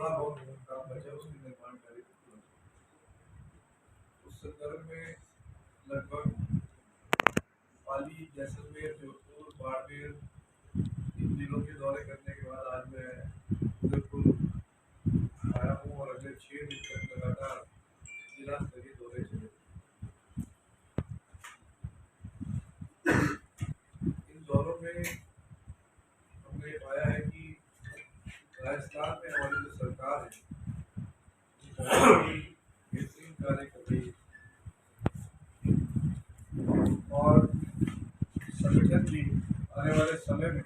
थोड़ा बहुत काम बचा उसके निर्माण कार्य उस संदर्भ में लगभग पाली, जैसलमेर, जोधपुर, बाड़मेर इन जिलों के दौरे करने के बाद आज मैं उदयपुर आया हूँ और अगले 6 दिन तक लगातार जिला स्तरीय दौरे चले। इन दौरों में हमने पाया है कि राजस्थान में हमारी जो सरकार है बेहतरीन कार्य कर रही है और संगठन भी आने वाले समय में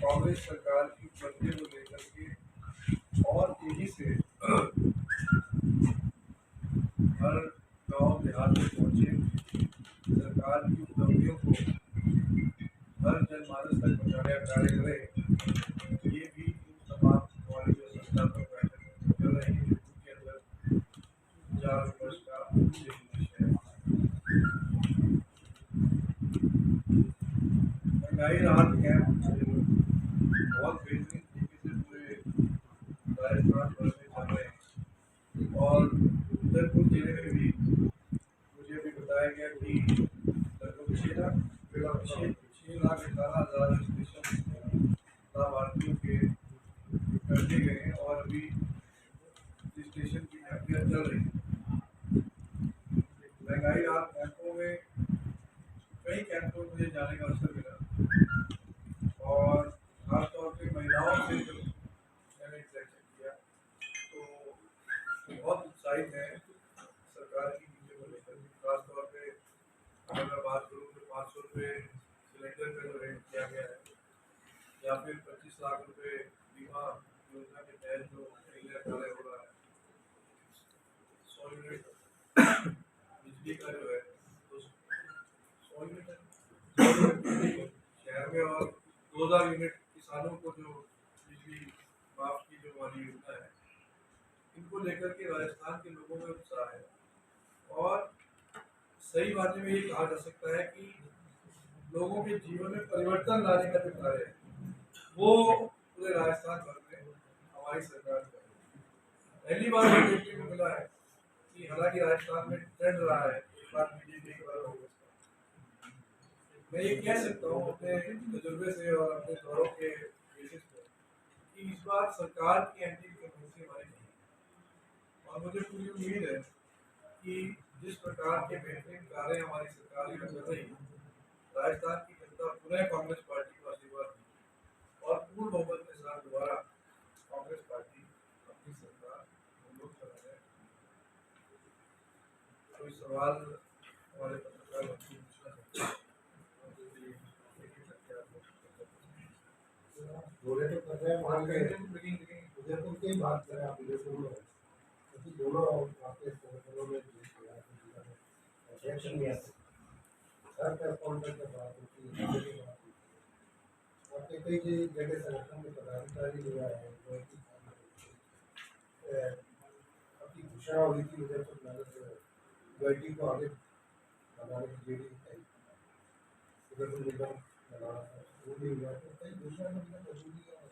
कांग्रेस सरकार की उपलब्धियों को लेकर के और तेजी से हर गांव देहात में पहुंचे, सरकार की उपलब्धियों को हर जनमानस तक पहुंचाने का कार्य करे। ये भी इन तमाम हमारी जो संस्थात्मक बैठक चल रही है उनके अंदर 4 वर्ष का उद्देश्य है। महंगाई राहत कैंप बहुत बेहतरीन तरीके से पूरे राजस्थान भर में चल रहे हैं और उदयपुर जिले में भी मुझे भी बताया गया कि लगभग 6,18,000 रजिस्ट्रेशन लाभार्थियों के कर दिए गए हैं और अभी रजिस्ट्रेशन की प्रक्रिया चल रही है। महंगाई राहत कैंपों में कई कैंपों में मुझे जाने का अवसर मिला और खासतौर पर महिलाओं से जब मैंने इंटरेक्शन किया तो बहुत उत्साहित हैं सरकार की नीतियों को लेकर। खासतौर पे अगर मैं बात करूँ तो 500 रुपये सिलेंडर का जो रेट किया गया है या फिर 25 लाख रुपये बीमा योजना के तहत जो कार्य हो रहा है, 100 यूनिट बिजली का जो है तो 100 यूनिट शहर में और 2000 यूनिट किसानों को जो बिजली माफ की जो वाली योजना है, इनको लेकर के राजस्थान के लोगों में उत्साह है और सही मायने में ये कहा जा सकता है कि लोगों के जीवन में परिवर्तन लाने का जो कार्य है वो पूरे राजस्थान भर में हमारी सरकार कर रही है। पहली बार ये देखने को मिला है कि हालांकि राजस्थान में ट्रेंड रहा है एक बार बीजेपी एक बार कांग्रेस, मैं ये कह सकता हूँ अपने तजुर्बे से और अपने दौरों के बेसिस पर कि इस बार सरकार की एंटी इनकम्बेंसी हमारी नहीं और मुझे पूरी उम्मीद है कि जिस प्रकार के बेहतरीन कार्य हमारी सरकार कर रही है, राजस्थान की जनता पुनः कांग्रेस पार्टी को आशीर्वाद दी और पूर्ण बहुमत के साथ दोबारा कांग्रेस पार्टी अपनी सरकार हम लोग चला रहे हैं। कोई सवाल हमारे पत्रकार बच्चे पूछना चाहते हैं? दौरे तो कर रहे हैं वहाँ के उदयपुर की बात करें आप उदयपुर में क्योंकि दोनों वहाँ के संगठनों में इलेक्शन भी आते सर कॉन्ट्रैक्ट के बात होती है और कई जगह संगठन के पदाधिकारी हुआ है अपनी घोषणा हुई थी उदयपुर नगर को आगे बनाने की जेडी उदयपुर निगम बनाना था वो भी हुआ तो कई घोषणा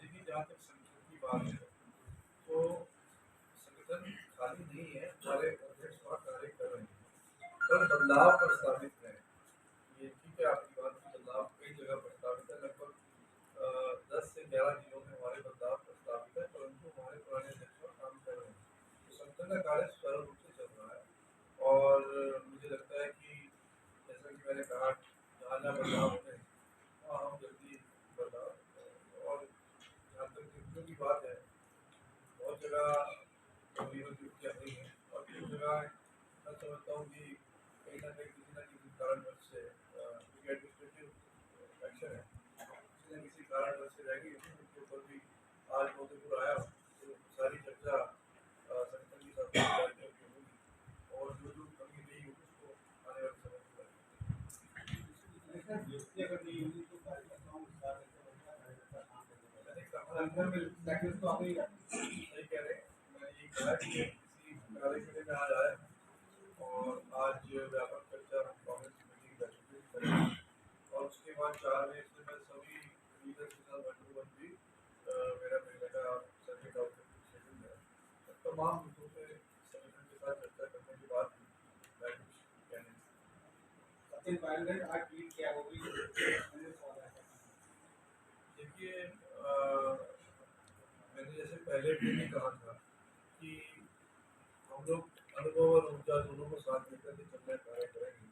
देखिए जहाँ तक संगठन की बात है तो संगठन खाली नहीं है, हमारे अध्यक्ष वहाँ कार्य कर रहे हैं पर बदलाव प्रस्तावित है। ये ठीक है आपकी बात की, बदलाव कई जगह प्रस्तावित है, लगभग 10 से 11 जिलों में हमारे बदलाव प्रस्तावित है, परंतु हमारे पुराने अध्यक्ष काम कर रहे हैं तो संगठन का कार्य सुचारू रूप से चल रहा है और मुझे लगता है कि जैसा कि मैंने कहा जहाँ जहाँ बदलाव होते हैं वहाँ हम जल्दी बदलाव और जहाँ तक नियुक्तियों की बात है बहुत जगह नियुक्तियाँ हुई हैं और कुछ जगह मैं समझता हूँ कि कहीं ना कहीं किसी न किसी कारणवश से एडमिनिस्ट्रेटिव एक्शन है, किसी न किसी कारणवश से रहेगी उनके ऊपर भी आज उदयपुर आया तो सारी चर्चा संगठन की साथ होगी और जो जो कमी नहीं होगी उसको आने वाले समय में सही कह रहे हैं। मैं यही कहा कि किसी कार्य के लिए मैं आज आया और आज व्यापक चर्चा कांग्रेस मीटिंग बैठक करेंगे और उसके बाद 4 मई से मैं सभी लीडर्स के साथ बैठूंगा भी मेरा मिलने का तमाम मुद्दों पे संगठन के साथ चर्चा करने के बाद मैं कुछ कहने सचिन पायलट ने आज ट्वीट किया वो भी मैंने सवाल है। देखिए मैंने जैसे पहले भी कहा था कि हम लोग अनुभव और ऊर्जा दोनों को साथ लेकर के चलने का कार्य करेंगे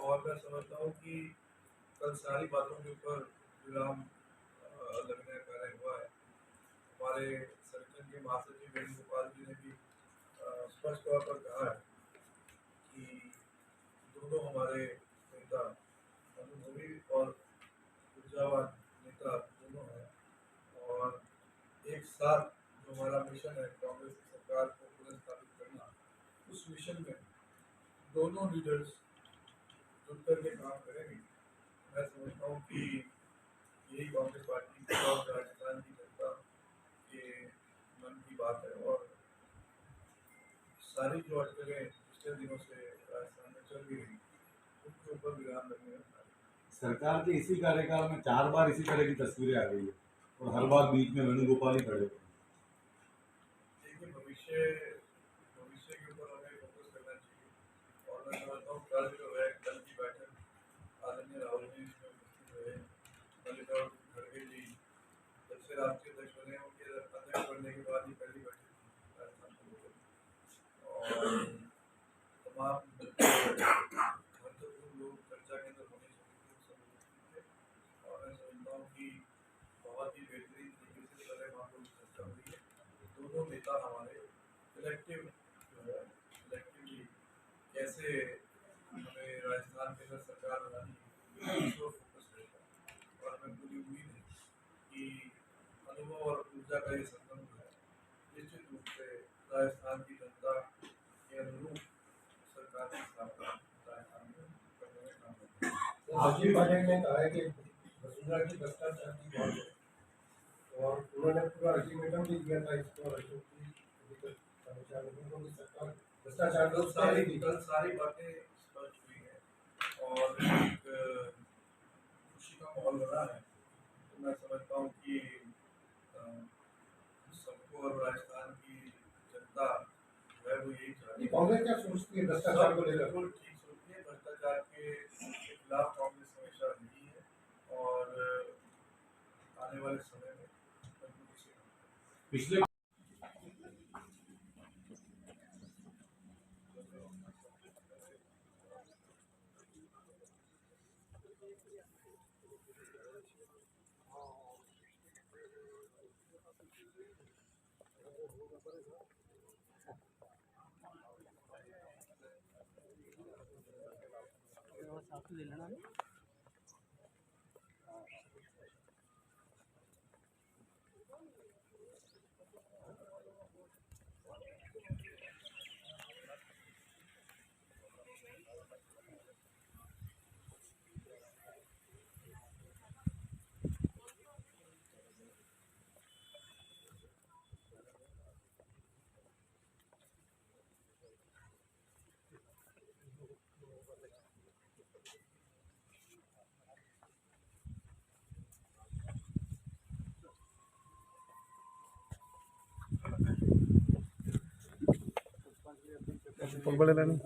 और मैं समझता हूँ कि कल सारी बातों के ऊपर विराम लगने का कार्य हुआ है। हमारे संगठन के महासचिव वेणुगोपाल जी ने भी स्पष्ट तौर पर कहा है कि दोनों हमारे नेता अनुभवी और ऊर्जावान नेता दोनों हैं और एक साथ जो हमारा मिशन है कांग्रेस की सरकार को पुनर्स्थापित करना, उस मिशन में दोनों लीडर्स जुट करके काम करेंगे। मैं समझता हूँ कि यही कांग्रेस पार्टी की और राजस्थान की जनता के मन की बात है और सारी जो अटकलें पिछले दिनों से राजस्थान में चल रही रही उनके ऊपर विराम लगने का सरकार के इसी कार्यकाल में 4 बार इसी तरह की तस्वीरें आ गई है और हर बार बीच में वेणुगोपाल ही खड़े होते हैं। देखिए भविष्य के ऊपर हमें फोकस करना चाहिए और मैं समझता हूँ कल जो है कल की बैठक आदरणीय राहुल जी इसमें उपस्थित हुए, मल्लिकार्जुन खड़गे जी जब से राष्ट्रीय अध्यक्ष बने उनके अध्यक्ष बनने के बाद ही पहली बैठक थी राजस्थान को लेकर और तमाम महत्वपूर्ण लोग चर्चा के अंदर होने चाहिए थे सब उपस्थित थे और मैं समझता हूँ कि बहुत ही बेहतरीन तरीके से सारे वहाँ पर चर्चा हुई है। दोनों नेता हमारे कलेक्टिव जो है कलेक्टिवली कैसे हमें राजस्थान के अंदर सरकार बनानी है इस पर फोकस करेगा और हमें पूरी उम्मीद है कि अनुभव और ऊर्जा का ये संगम जो है निश्चित रूप से राजस्थान की जनता के अनुरूप सरकार की स्थापना राजस्थान में करने में काम करेगी। सचिन पायलट ने कहा है कि वसुंधरा की भ्रष्टाचार की बात है और उन्होंने पूरा अल्टीमेटम भी दिया था इसको अशोक की अभी तक समाचार लोगों को सरकार भ्रष्टाचार कल सारी बातें स्पष्ट हुई हैं और एक खुशी का माहौल बना है तो मैं समझता हूँ कि सबको और राजस्थान की जनता जो है वो यही चाहती है। कांग्रेस क्या सोचती है भ्रष्टाचार को लेकर? बिल्कुल ठीक सोचती है, भ्रष्टाचार के खिलाफ कांग्रेस हमेशा रही है और आने वाले समय में बिल्कुल इसी पिछले साथ ले लेना बड़े लेने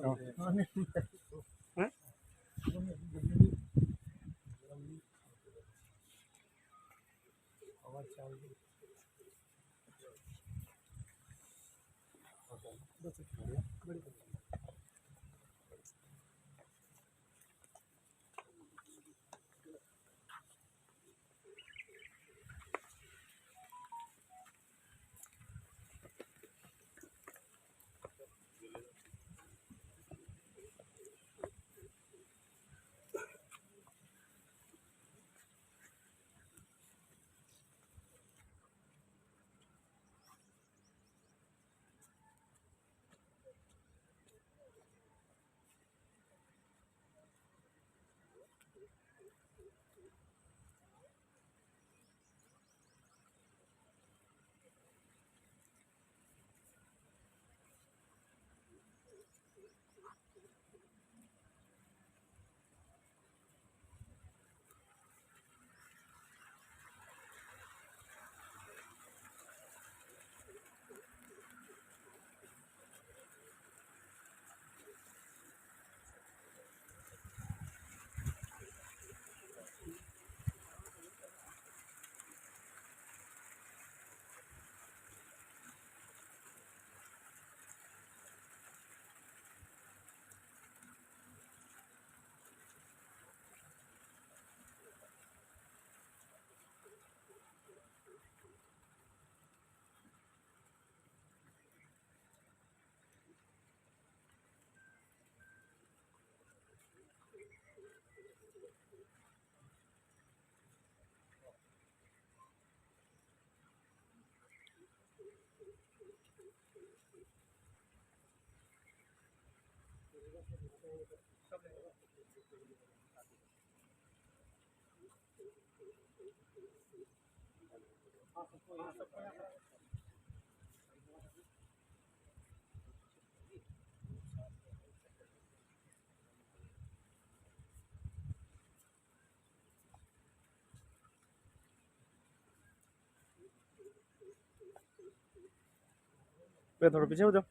भैया थोड़ा पीछे हो जाओ।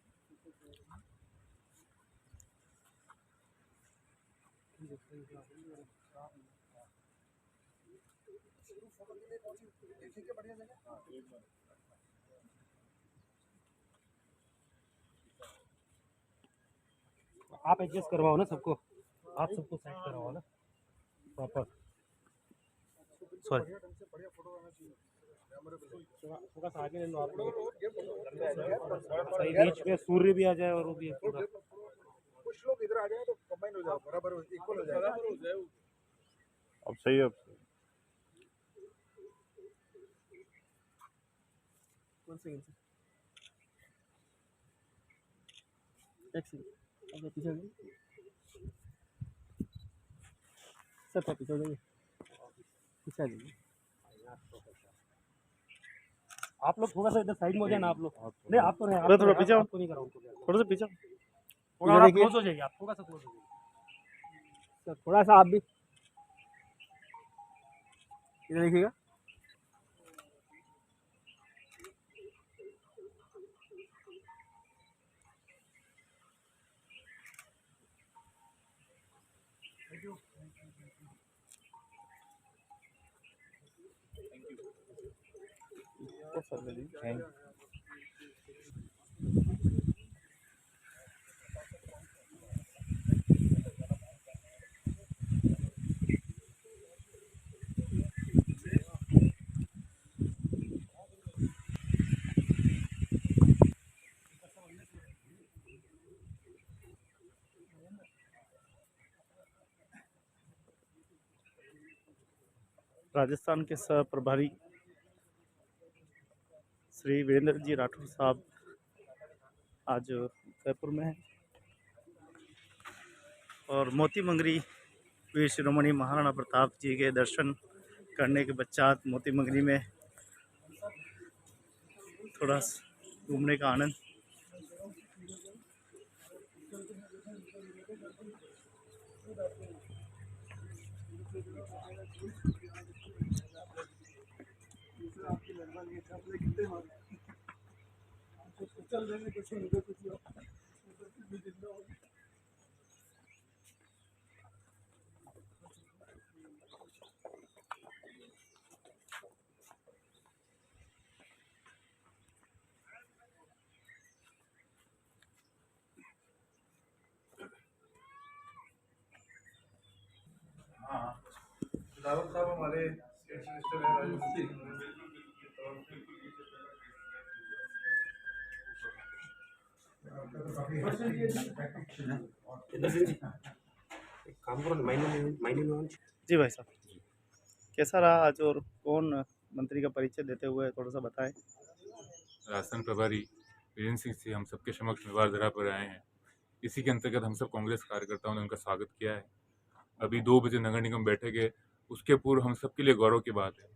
आप एडजस्ट करवाओ ना सबको, आप सबको सेट करवाओ ना प्रॉपर। सॉरी थोड़ा सा आगे ले लो आप लोग, सही बीच में सूर्य भी आ जाए और वो भी पूरा। कुछ लोग इधर आ जाए तो कंबाइन हो जाओ, बराबर इक्वल हो जाएगा। अब सही है। कौन सी एक सेकंड आगे पीछे जाइए सर, पीछे जाइए, पीछे आ जाइए। आप लोग थोड़ा सा इधर साइड में हो जाए ना आप लोग। नहीं आप तो रहे, आप थोड़ा पीछे आओ। आपको नहीं कराऊं, थोड़ा सा पीछे। थोड़ा आप क्लोज हो जाइए, आप थोड़ा सा क्लोज हो जाइए सर, थोड़ा सा आप भी इधर देखिएगा। Thank you. राजस्थान के सह प्रभारी श्री वीरेंद्र जी राठौर साहब आज जयपुर में हैं और मोती मंगरी वीर शिरोमणि महाराणा प्रताप जी के दर्शन करने के पश्चात मोती मंगरी में थोड़ा घूमने का आनंद। दारूद साहब हमारे स्टेट मिनिस्टर हैं राजस्थान जी भाई साहब, कैसा रहा आज और कौन मंत्री का परिचय देते हुए थोड़ा सा बताएं। राजस्थान प्रभारी वीरेंद्र सिंह से हम सबके समक्ष निवारधरा पर आए हैं। इसी के अंतर्गत हम सब कांग्रेस कार्यकर्ताओं ने उनका स्वागत किया है। अभी 2 बजे नगर निगम बैठक है, उसके पूर्व हम सबके लिए गौरव की बात है।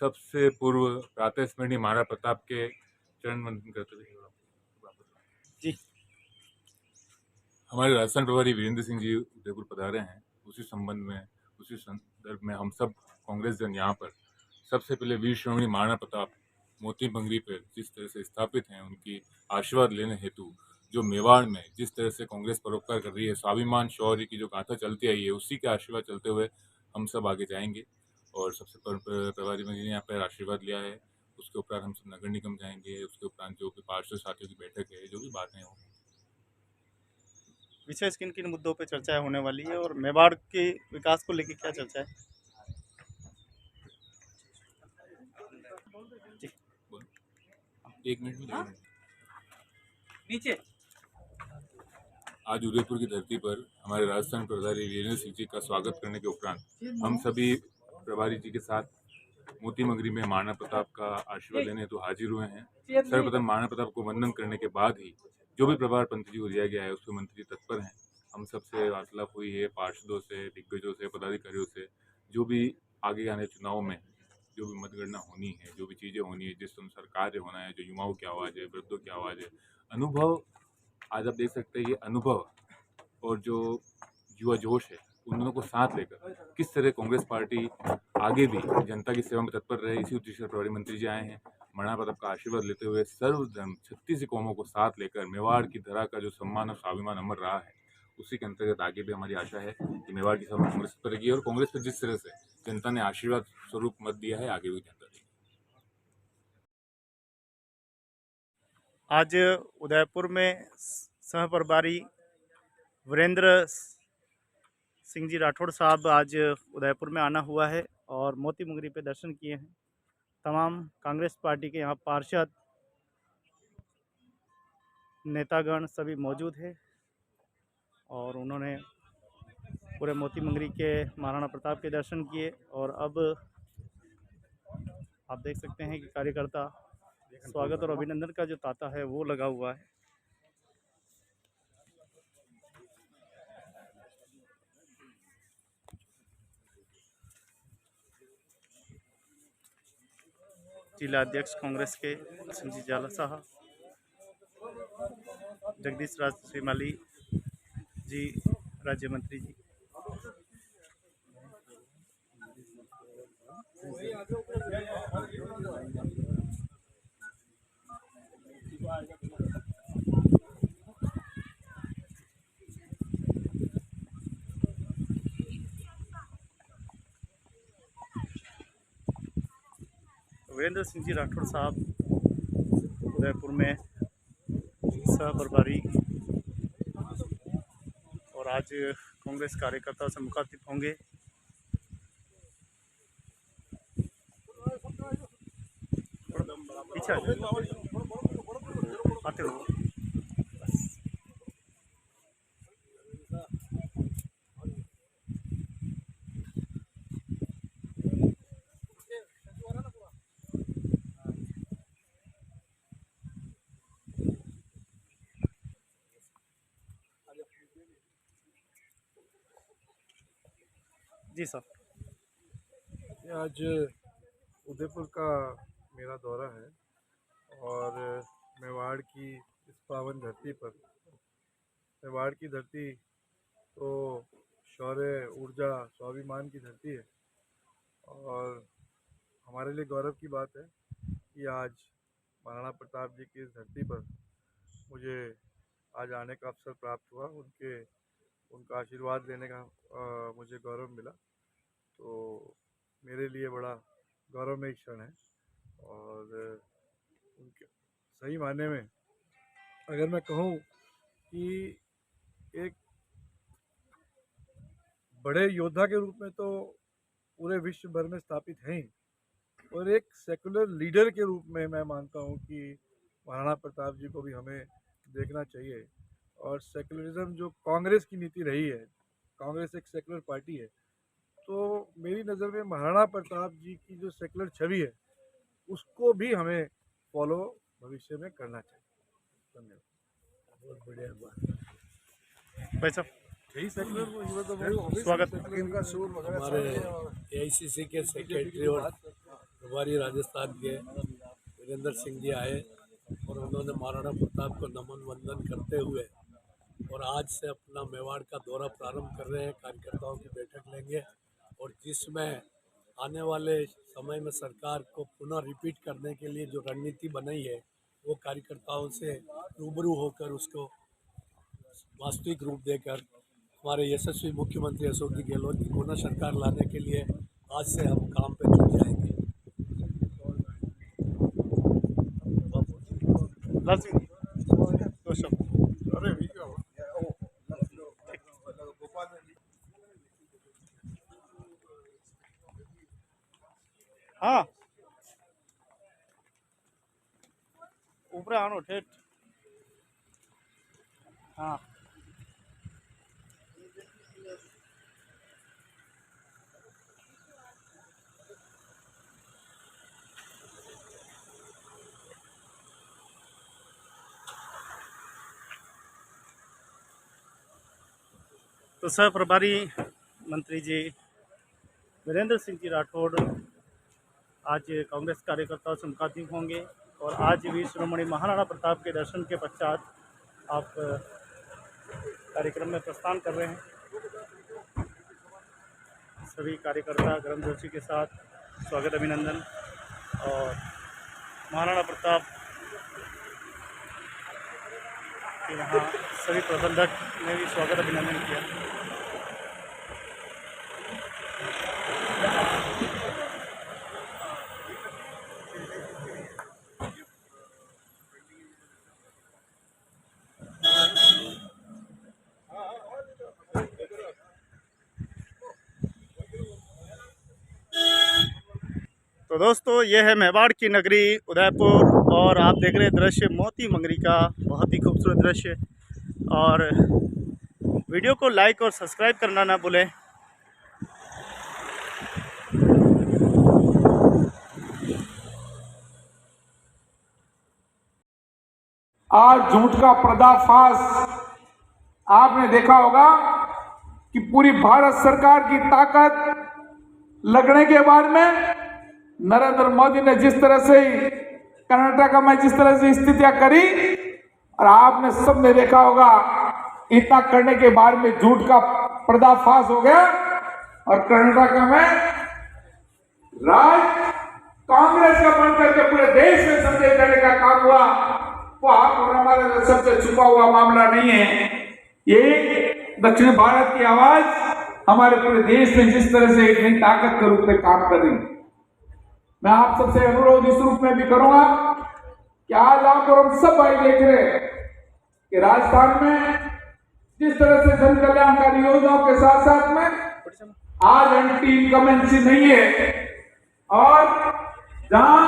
सबसे पूर्व प्रातः स्मरणीय महाराणा प्रताप के चरण वंदन करते हुए जी हमारे राजस्थान प्रभारी वीरेंद्र सिंह जी उदयपुर पधारे हैं। उसी संबंध में, उसी संदर्भ में हम सब कांग्रेस जन यहाँ पर सबसे पहले वीर शिरोमणि महाराणा प्रताप मोती मंगरी पर जिस तरह से स्थापित हैं, उनकी आशीर्वाद लेने हेतु जो मेवाड़ में जिस तरह से कांग्रेस परोपकार कर रही है, स्वाभिमान शौर्य की जो गाथा चलती आई है, उसी के आशीर्वाद चलते हुए हम सब आगे जाएंगे। और सबसे प्रभारी मंत्री ने यहाँ पर आशीर्वाद लिया है। उसके उपरांत हम सब नगर निगम जाएंगे। उसके उपरांत जो भी पार्षद साथियों की बैठक है, जो भी बातें होंगी। विशेष किन किन मुद्दों पे चर्चा होने वाली है और मेवाड़ के विकास को लेकर क्या चर्चा है। एक मिनट नीचे। आज उदयपुर की धरती पर हमारे राजस्थान प्रभारी वीरेंद्र सिंह जी का स्वागत करने के उपरांत हम सभी प्रभारी जी के साथ मोती मंगरी में महाराणा प्रताप का आशीर्वाद लेने तो हाजिर हुए हैं। सर्वप्रथम महाराणा प्रताप को वंदन करने के बाद ही जो भी प्रभार पंत जी को दिया गया है, उसके मंत्री तत्पर हैं। हम सबसे वार्तालाप हुई है, पार्षदों से, दिग्गजों से, पदाधिकारियों से, जो भी आगे आने चुनाव में जो भी मतगणना होनी है, जो भी चीज़ें होनी है, जिस अनुसार कार्य होना है, जो युवाओं की आवाज़ है, वृद्धों की आवाज़ है, अनुभव, आज आप देख सकते हैं ये अनुभव और जो युवा जोश है, उन दोनों को साथ लेकर किस तरह कांग्रेस पार्टी आगे भी जनता की सेवा में तत्पर रहे, इसी उद्देश्य से प्रभारी मंत्री जी आए हैं। महाराणा प्रताप का आशीर्वाद लेते हुए सर्वधर्म 36 कौमों को साथ लेकर मेवाड़ की धरा का जो सम्मान और स्वाभिमान अमर रहा है, उसी के अंतर्गत आगे भी हमारी आशा है कि मेवाड़ की सभा कांग्रेस पर रहेगी और कांग्रेस पर जिस तरह से जनता ने आशीर्वाद स्वरूप मत दिया है, आगे भी जनता देगी। आज उदयपुर में सह प्रभारी वीरेंद्र सिंह जी राठौड़ साहब आज उदयपुर में आना हुआ है और मोती मुंगरी पे दर्शन किए हैं। तमाम कांग्रेस पार्टी के यहाँ पार्षद, नेतागण सभी मौजूद है और उन्होंने पूरे मोती मुंगरी के महाराणा प्रताप के दर्शन किए और अब आप देख सकते हैं कि कार्यकर्ता स्वागत और अभिनंदन का जो तांता है वो लगा हुआ है। जिला अध्यक्ष कांग्रेस के संजीव जाला साहब, जगदीश राज श्रीमाली जी, राज्य मंत्री जी, वीरेंद्र सिंह जी राठौड़ साहब उदयपुर में सह प्रभारी और आज कांग्रेस कार्यकर्ताओं से मुखातिब होंगे। पीछे आते हो जी सर। ये आज उदयपुर का मेरा दौरा है और मेवाड़ की इस पावन धरती पर, मेवाड़ की धरती तो शौर्य, ऊर्जा, स्वाभिमान की धरती है और हमारे लिए गौरव की बात है कि आज महाराणा प्रताप जी की इस धरती पर मुझे आज आने का अवसर प्राप्त हुआ। उनका आशीर्वाद लेने का मुझे गौरव मिला, तो मेरे लिए बड़ा गौरवमय क्षण है। और उनके सही मायने में अगर मैं कहूँ कि एक बड़े योद्धा के रूप में तो पूरे विश्व भर में स्थापित हैं ही, और एक सेकुलर लीडर के रूप में मैं मानता हूँ कि महाराणा प्रताप जी को भी हमें देखना चाहिए। और सेकुलरिज्म जो कांग्रेस की नीति रही है, कांग्रेस एक सेकुलर पार्टी है, तो मेरी नज़र में महाराणा प्रताप जी की जो सेकुलर छवि है उसको भी हमें फॉलो भविष्य में करना चाहिए। धन्यवाद। बहुत बढ़िया बात। भाई साहब यही सेकुलर स्वागत। हमारे AICC के सेक्रेटरी और प्रभारी राजस्थान के वीरेंद्र सिंह जी आए और उन्होंने महाराणा प्रताप को नमन वंदन करते हुए और आज से अपना मेवाड़ का दौरा प्रारंभ कर रहे हैं। कार्यकर्ताओं की बैठक लेंगे और जिसमें आने वाले समय में सरकार को पुनः रिपीट करने के लिए जो रणनीति बनाई है वो कार्यकर्ताओं से रूबरू होकर उसको वास्तविक रूप देकर हमारे यशस्वी मुख्यमंत्री अशोक जी गहलोत की पुनः सरकार लाने के लिए आज से हम काम पे जुट जाएंगे। हाँ ऊपर आनो ठेठ। हाँ तो सह प्रभारी मंत्री जी वीरेंद्र सिंह जी राठौड़ आज कांग्रेस कार्यकर्ताओं से मुखातिब होंगे और आज वीर शिरोमणि महाराणा प्रताप के दर्शन के पश्चात आप कार्यक्रम में प्रस्थान कर रहे हैं। सभी कार्यकर्ता गर्मजोशी के साथ स्वागत अभिनंदन और महाराणा प्रताप के यहाँ सभी प्रबंधक ने भी स्वागत अभिनंदन किया। तो दोस्तों ये है मेवाड़ की नगरी उदयपुर और आप देख रहे हैं दृश्य मोती मंगरी का, बहुत ही खूबसूरत दृश्य। और वीडियो को लाइक और सब्सक्राइब करना ना भूलें। आज झूठ का पर्दाफाश आपने देखा होगा कि पूरी भारत सरकार की ताकत लगने के बाद में नरेंद्र मोदी ने जिस तरह से कर्नाटक में जिस तरह से स्थितियां करी और आपने सबने देखा होगा, इतना करने के बाद में झूठ का पर्दाफाश हो गया और कर्नाटक में राज कांग्रेस का बनकर के पूरे देश में संदेश देने का काम हुआ। वो आप हमारे सबसे छुपा हुआ मामला नहीं है। ये दक्षिण भारत की आवाज हमारे पूरे देश में जिस तरह से एक नई ताकत के रूप में काम कर रही है, मैं आप सबसे अनुरोध इस रूप में भी करूंगा कि आज आप और हम सब भाई देख रहे हैं कि राजस्थान में जिस तरह से जन कल्याणकारी योजनाओं के साथ साथ में आज एंटी इनकमेंसी नहीं है और जहां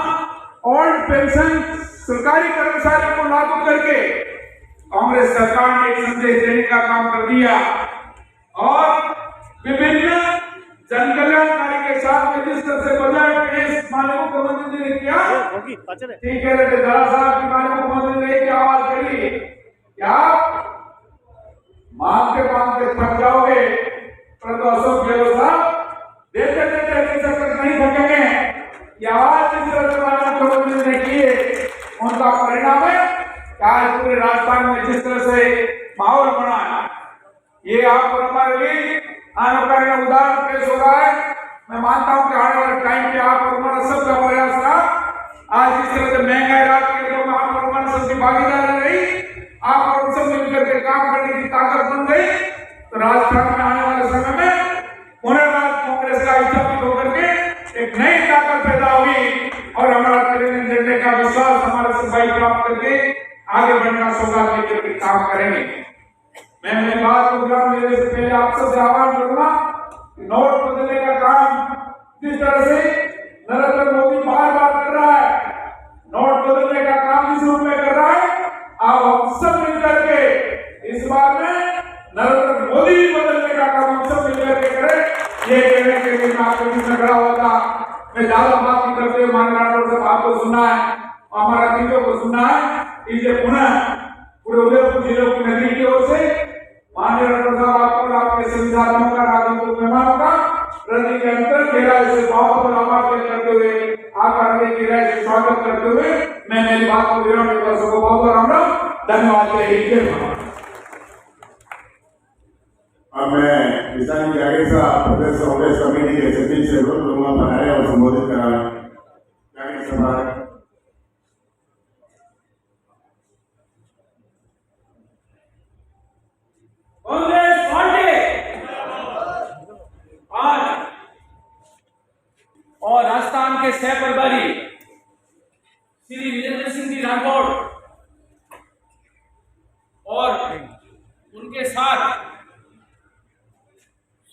ओल्ड पेंशन सरकारी कर्मचारियों को लागू करके कांग्रेस सरकार ने एक संदेश देने का काम कर दिया और विभिन्न जन कल्याणकारी के साथ में जिस तरह से बजट पेश माननीय मुख्यमंत्री जी ने किया, ठीक है जरा साहब की माननीय मुख्यमंत्री ने एक आवाज करी क्या मांगते थक जाओगे, परंतु अशोक गहलोत साहब देते देते नहीं थकेंगे। ये आवाज जिस तरह से माननीय मुख्यमंत्री ने की, उनका परिणाम है कि आज पूरे राजस्थान में जिस तरह से माहौल बना है, ये आप और हमारे लिए आने उदाहरण पेश हो रहा है। मैं मानता हूं कि आने वाले टाइम पे आप और हमारा सबका प्रयास रहा। आज इस तरह से महंगाई रात के लोग आप और हमारे सबकी भागीदारी रही, आप और हम सब मिलकर के काम करने की ताकत बन गई, तो राजस्थान में आने वाले समय में पुनर्वाद कांग्रेस का स्थापित होकर के एक नई ताकत पैदा होगी और हमारा त्रिरंगा झंडे का विश्वास हमारे सब भाई प्राप्त करके आगे बढ़ने का सौगात लेकर के काम करेंगे। मैं मेरी बात को विराम देने से पहले आप सबसे आह्वान करूंगा कि नोट बदलने का काम जिस तरह से नरेंद्र मोदी बार बार कर रहा है, नोट बदलने का काम जिस रूप में कर रहा है, आप हम सब मिलकर के इस बार में नरेंद्र मोदी बदलने का काम हम सब मिलकर के करें। ये कहने के लिए मैं आपके बीच में खड़ा हुआ था। मैं ज्यादा बात नहीं करते हुए माननीय राठौड़ साहब आपको सुनना है, हमारा अतिथियों को सुनना है, इसलिए पुनः पूरे उदयपुर जिले की नगरी की ओर से माननीय राठौड़ साहब आपको और आपके सभी साथियों का, राजनीतिक मेहमानों का हृदय के अंतर गहराई से बहुत बहुत आभार व्यक्त करते हुए, आपका हृदय की गहराई से स्वागत करते हुए मैं मेरी बात को विराम देता हूं। सबको बहुत बहुत राम राम, धन्यवाद। अब मैं किसान के आगे प्रदेश कांग्रेस कमेटी के सचिव से अनुरोध करूंगा बनाए और संबोधित कराएं। कांग्रेस पार्टी आज और राजस्थान के सह प्रभारी श्री वीरेंद्र सिंह जी राठौड़ और उनके साथ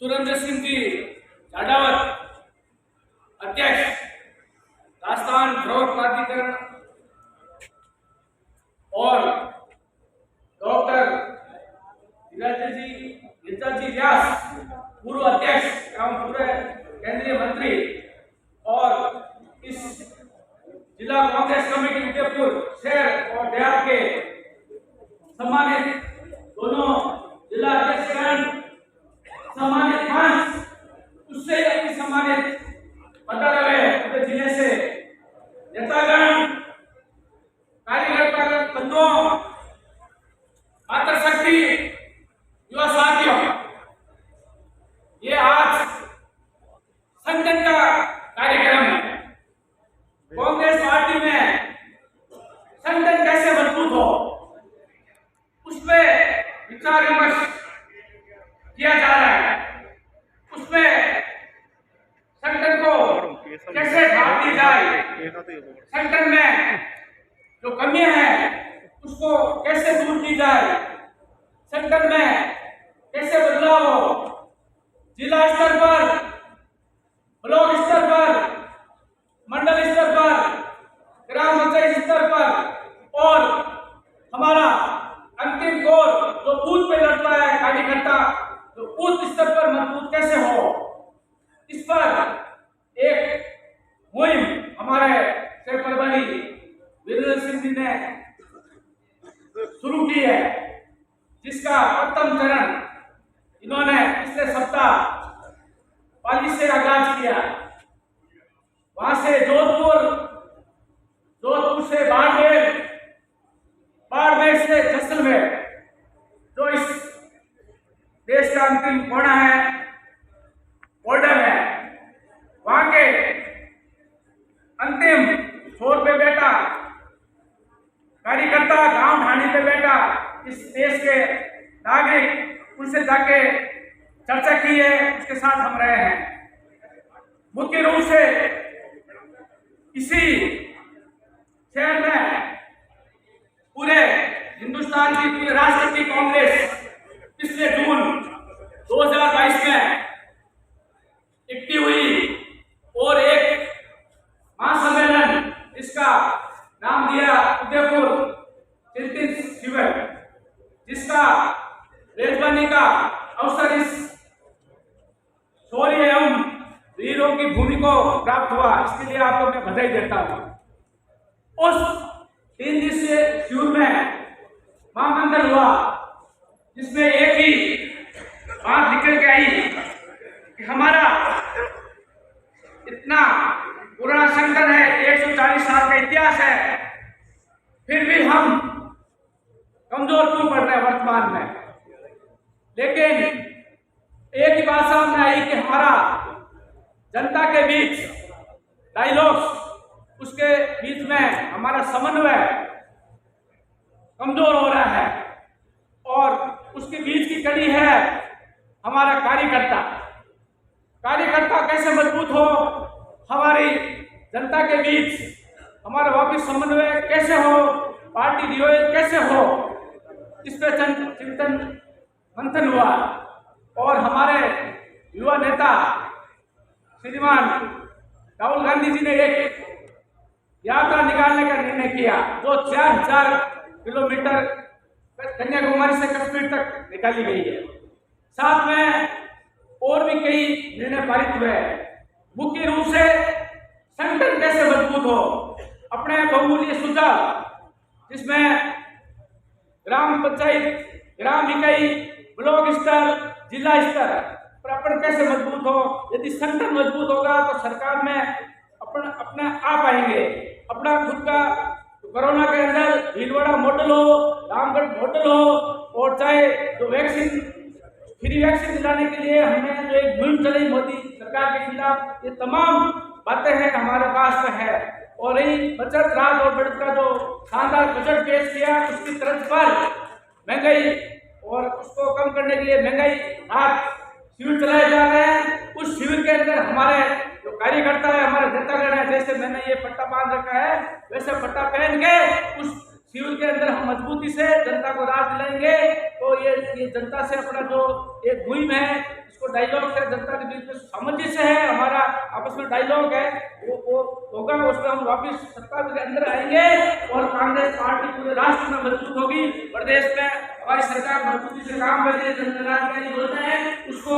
सुरेंद्र सिंह जी जाटावत अध्यक्ष राजस्थान ग्रोथ प्राधिकरण और डॉक्टर गिरिराज जी व्यास पूर्व अध्यक्ष एवं पूरे केंद्रीय मंत्री और इस जिला कांग्रेस कमेटी उदयपुर शहर और देहात के सम्मानित दोनों जिला अध्यक्षगण उसको कैसे दूर की जाए, संगठन में कैसे बदलाव हो, जिला स्तर पर, ब्लॉक स्तर पर, मंडल स्तर पर, ग्राम पंचायत स्तर पर और हमारा अंतिम कोर जो बूथ पे लड़ता है कार्यकर्ता, तो बूथ स्तर पर मजबूत कैसे हो, इस पर एक मुहिम हमारे सह प्रभारी वीरेंद्र सिंह जी ने शुरू की है, जिसका प्रथम चरण इन्होंने पिछले सप्ताह पाली से आगाज किया। वहां से जोधपुर से बाड़मेर, बाड़मेर से जैसलमेर, जो इस देश का अंतिम कोना है, बॉर्डर है, वहां के अंतिम छोर पे बैठा कार्यकर्ता, गांव ढाणी पे बैठा इस देश के नागरिक, उनसे जाके चर्चा की है, उसके साथ हम रहे हैं। मुख्य रूप से इसी शहर में पूरे हिंदुस्तान की पूरी राष्ट्रपति कांग्रेस पिछले जून 2022 में इकट्ठी हुई और एक महासम्मेलन, इसका नाम दिया उदयपुर चिंतित शिविर, जिसका मेजबानी का अवसर इस शौर्य एवं वीरों की भूमि को प्राप्त हुआ। इसके लिए आपको मैं बधाई देता हूं। उस 3 दिवसीय शिविर में महामंत्र हुआ, जिसमें एक ही बात निकल के आई कि हमारा इतना पुराना संगठन है, 140 साल का इतिहास है, फिर भी हम कमजोर क्यों पड़ रहे हैं वर्तमान में। लेकिन एक ही बात सामने आई कि हमारा जनता के बीच डायलॉग्स, उसके बीच में हमारा समन्वय कमजोर हो रहा है और उसके बीच की कड़ी है हमारा कार्यकर्ता। कार्यकर्ता कैसे मजबूत हो, हमारी जनता के बीच हमारा वापिस समन्वय कैसे हो, पार्टी डिवाइड कैसे हो, इस पर चिंतन मंथन हुआ और हमारे युवा नेता श्रीमान राहुल गांधी जी ने एक यात्रा निकालने का निर्णय किया, जो 4000 किलोमीटर कन्याकुमारी से कश्मीर तक निकाली गई है। साथ में और भी कई निर्णय पारित हुए। मुख्य रूप से संगठन कैसे मजबूत हो, अपने बहुमूल्य सुझाव, जिसमें ग्राम पंचायत, ग्राम इकाई, ब्लॉक स्तर, जिला स्तर पर अपन कैसे मजबूत हो। यदि संगठन मजबूत होगा तो सरकार में अपने आप आएंगे। अपना खुद का कोरोना के अंदर भीलवाड़ा मॉडल हो, रामगढ़ मॉडल हो, और चाहे जो वैक्सीन, फ्री वैक्सीन दिलाने के लिए हमने जो एक मुहिम चलाई मोदी सरकार के खिलाफ, ये तमाम बातें हैं हमारे पास में है। और रही बचत, राहत और बढ़त का जो शानदार बजट पेश किया, उसकी तर्ज पर महंगाई और उसको कम करने के लिए महंगाई राहत शिविर चलाए जा रहे हैं। उस शिविर के अंदर हमारे जो कार्यकर्ता है, हमारे जनतागण है, जैसे मैंने ये पट्टा बांध रखा है, वैसे पट्टा पहन के उस शिविर के अंदर हम मजबूती से जनता को राहत दिलाएंगे। तो ये जनता से अपना जो एक मुहिम है, इसको डायलॉग से जनता के बीच में सामंजस्य है, हमारा आपस में डायलॉग है, वो होगा। उसमें हम वापिस सत्ता के अंदर आएंगे और कांग्रेस पार्टी पूरे राष्ट्र में मजबूत होगी। प्रदेश में हमारी सरकार मजबूती से काम कर रही है। जनकल्याणकारी योजना है, उसको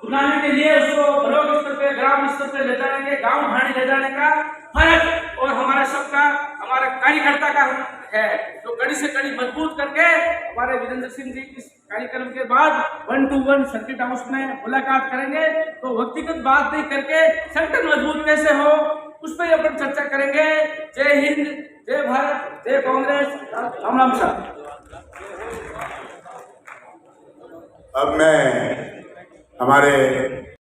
बुलाने के लिए उसको ब्लॉक स्तर पे, ग्राम स्तर पे ले जाएंगे, गाँव ढाणी ले जाने का फर्क और हमारा सबका, हमारा कार्यकर्ता का है, तो कड़ी से कड़ी मजबूत करके हमारे वीरेंद्र सिंह जी इस कार्यक्रम के बाद 1-to-1 सर्किट हाउस में मुलाकात करेंगे। तो व्यक्तिगत बात नहीं करके संगठन मजबूत कैसे हो, उस पर अपन चर्चा करेंगे। जय हिंद, जय भारत, जय कांग्रेस, राम राम साहब। अब मैं हमारे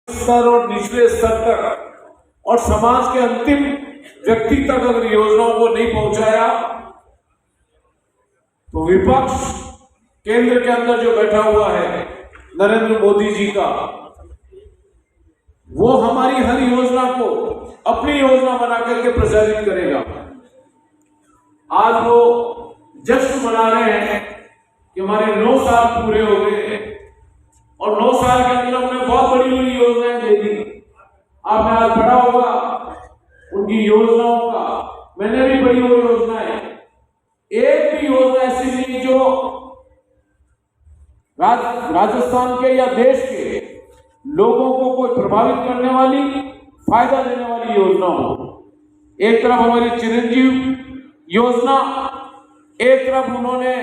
स्तर और निचले स्तर तक और समाज के अंतिम व्यक्ति तक अगर योजनाओं को नहीं पहुंचाया तो विपक्ष केंद्र के अंदर जो बैठा हुआ है नरेंद्र मोदी जी का, वो हमारी हर योजना को अपनी योजना बना करके प्रचारित करेगा। आज वो जश्न मना रहे हैं कि हमारे 9 साल पूरे हो गए और 9 साल के अंदर हमने बहुत बड़ी बड़ी योजनाएं दे दी। आपने आज पढ़ा होगा उनकी योजनाओं का। मैंने भी बड़ी वो योजनाएं, एक भी योजना ऐसी नहीं जो राजस्थान के या देश के लोगों को कोई प्रभावित करने वाली, फायदा देने वाली योजना हो। एक तरफ हमारी चिरंजीव योजना, एक तरफ उन्होंने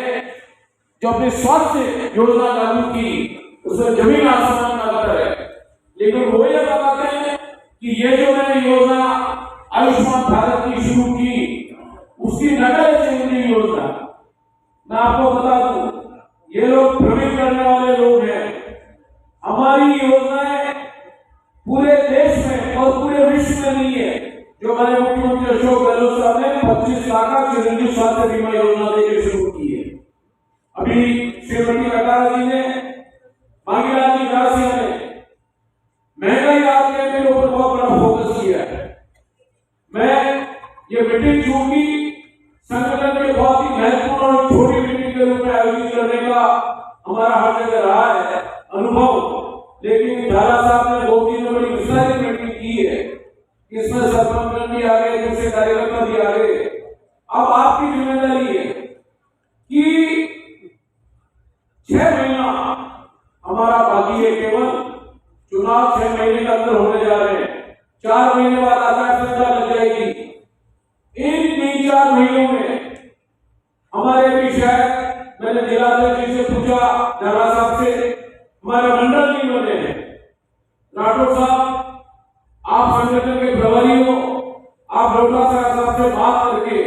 जो अपनी स्वास्थ्य योजना लागू की, उसमें जमीन आसमान का अंतर है। लेकिन वो ये बताते हैं कि ये जो मैंने योजना आयुष्मान भारत की शुरू की, उसकी नकल चिरंजीव योजना। मैं आपको बता दूं, ये लोग भ्रमित करने वाले लोग हैं। हमारी योजनाएं पूरे देश में और पूरे विश्व में नहीं है। जो हमारे मुख्यमंत्री अशोक गहलोत साहब ने 25 लाख का चिरंजीव स्वास्थ्य बीमा योजना देकर शुरू की है। अभी श्रीमती कटारा जी ने, मांगीलाल जी गासिया ने महंगाई राहत के ऊपर बहुत बड़ा फोकस किया है। मैं ये मीटिंग चूंकि संगठन के बहुत ही महत्वपूर्ण और छोटी मीटिंग के रूप में आयोजित करने का हमारा हर जगह रहा है अनुभव, लेकिन झाला साहब ने 2-3 में बड़ी विस्तारित मीटिंग की है। इसमें सरपंच भी आ गए, दूसरे कार्यकर्ता भी आ गए। अब आपकी जिम्मेदारी है कि 6 महीना हमारा बाकी है, केवल चुनाव 6 महीने के अंदर होने जा रहे हैं। 4 महीने बाद आचार संहिता लग जाएगी। इन 3-4 महीनों में हमारे भी शायद, मैंने जिलाध्यक्ष जी से पूछा, झाला साहब से, हमारे मंडल नहीं बने हैं। राठौर साहब, आप संगठन के प्रभारी हो, आप लोटा साहब से बात करके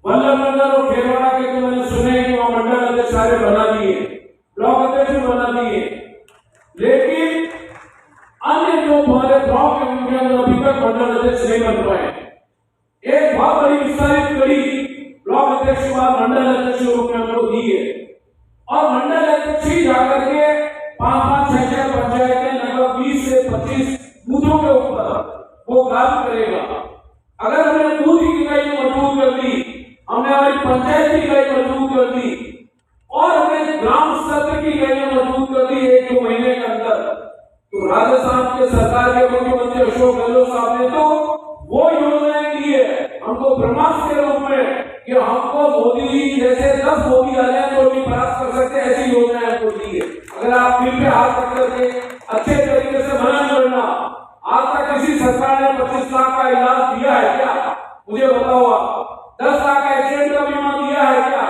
वल्लभनगर और खेरवाड़ा के तो मैंने सुने कि वहां मंडल अध्यक्ष सारे बना दिए, ब्लॉक अध्यक्ष भी बना दिए, लेकिन अन्य जो हमारे ब्लॉक के उनके अंदर अभी तक मंडल अध्यक्ष नहीं बन पाए। एक बहुत बड़ी विस्तारित कड़ी ब्लॉक अध्यक्ष के बाद मंडल अध्यक्ष के रूप में हमको दी है और मंडल अध्यक्ष ही जाकर के 5-5-6 पंचायतें लगभग 20 से 25 बूथों के ऊपर वो काम करेगा। अगर हमने बूथ की इकाई मजबूत कर दी, हमने हमारी पंचायत की इकाई मजबूत कर दी और हमने ग्राम स्तर की इकाई मजबूत कर दी 1-2 महीने के अंदर, तो राजस्थान के सरकार के मुख्यमंत्री अशोक गहलोत साहब ने तो वो योजनाएं दी है हमको ब्रह्मास्त्र के रूप में कि हमको मोदी जी जैसे 10 मोदी आ जाए तो नहीं परास्त कर सकते, ऐसी योजनाएं हमको दी है। अगर आप दिल पे हाथ रख करके अच्छे तरीके से मनन करना, आज तक किसी सरकार ने 25 लाख का इलाज दिया है क्या? मुझे बताओ आप। 10 लाख का एक्सीडेंट का बीमा दिया है क्या?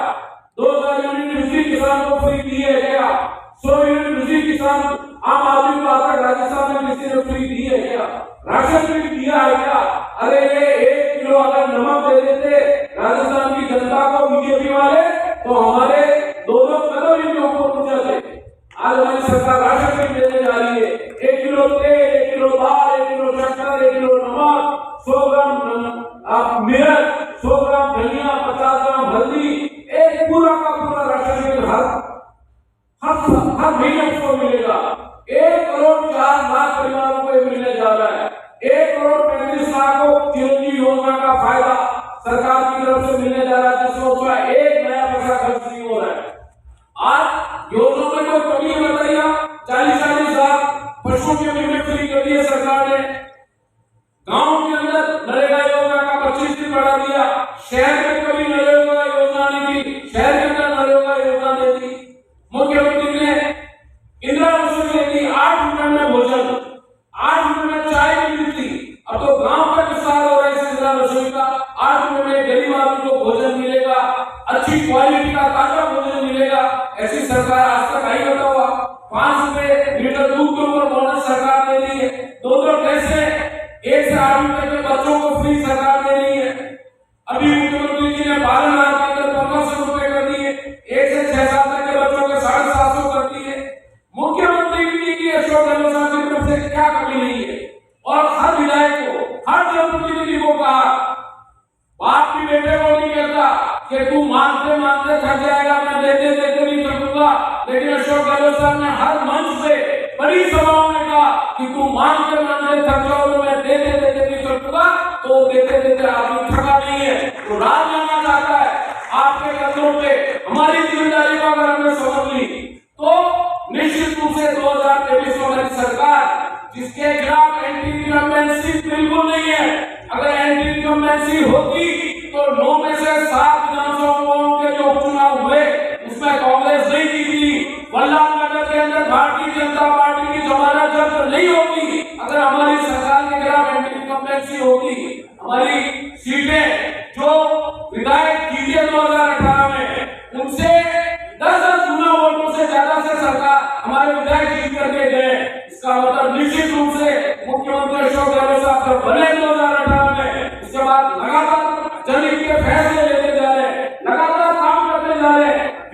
2000 यूनिट बिजली किसान को फ्री दी है क्या? 100 यूनिट बिजली किसान आम आदमी को आज तक राजस्थान में किसी ने फ्री दी है क्या? राशन भी दिया है क्या? अरे ये 1 किलो अगर नमक दे देते राजस्थान की जनता को बीजेपी वाले, तो हमारे 2 कदम इनके ऊपर उठ जाते। आज हमारी सरकार राशन भी देने जा रही है। 1 किलो तेल, 1 किलो दाल, 1 किलो शक्कर, 1 किलो नमक, 100 ग्राम मिर्च, 100 ग्राम धनिया, 50 ग्राम हल्दी, एक पूरा का पूरा राशन हर महीने को मिलेगा। 1 करोड़ 4 लाख परिवारों को मिलने जा रहा है। 1 करोड़ 35 लाख को चिरंजीव योजना का फायदा सरकार की तरफ से मिलने जा रहा है, जिसमें उसका 1 नया पैसा खर्च नहीं हो रहा है। आज योजना में कोई कमी है बताइए? 40-40 लाख पशुओं की बीमा फ्री कर दी है सरकार ने। गांव के अंदर नरेगा योजना का 25 दिन बढ़ा दिया। शहर में कभी नरेगा योजना नहीं थी, शहर के अंदर नरेगा योजना दे दी। मुख्यमंत्री ने इंदिरा आवास दे दी, 8 रुपए में भोजन, 8 रुपए में चाय भी मिलती। अब तो गांव का विस्तार हो रहा है इस इंदिरा आवास का। 8 रुपए में गरीब आदमी को भोजन मिलेगा, अच्छी क्वालिटी का ताजा भोजन मिलेगा। ऐसी सरकार आज तक आई बताओ? 5 रुपए लीटर दूध के ऊपर बोनस सरकार दे रही है। 2 कैसे 1 से 8 रुपए के बच्चों को फ्री सरकार दे रही है। अभी मुख्यमंत्री जी ने 12,000 के अंदर 1500 रुपए कर दिए। 1 से 6 साल तक के बच्चों के 750 कर दिए। मुख्यमंत्री जी की अशोक गहलोत साहब की तरफ से क्या कमी नहीं है? और हर विधायक को, हर जनप्रतिनिधि को कहा, बाप की बेटे को नहीं कहता कि तू मानते मानते थक जाएगा, मैं देते देते नहीं थकूंगा। लेकिन अशोक गहलोत साहब ने हर मंच से बड़ी सभाओं में कहा कि तू मानते मानते थक जाओ तो मैं देते देते नहीं थकूंगा। तो देते देते आदमी थका नहीं है, तो राज जाना चाहता है। आपके कदमों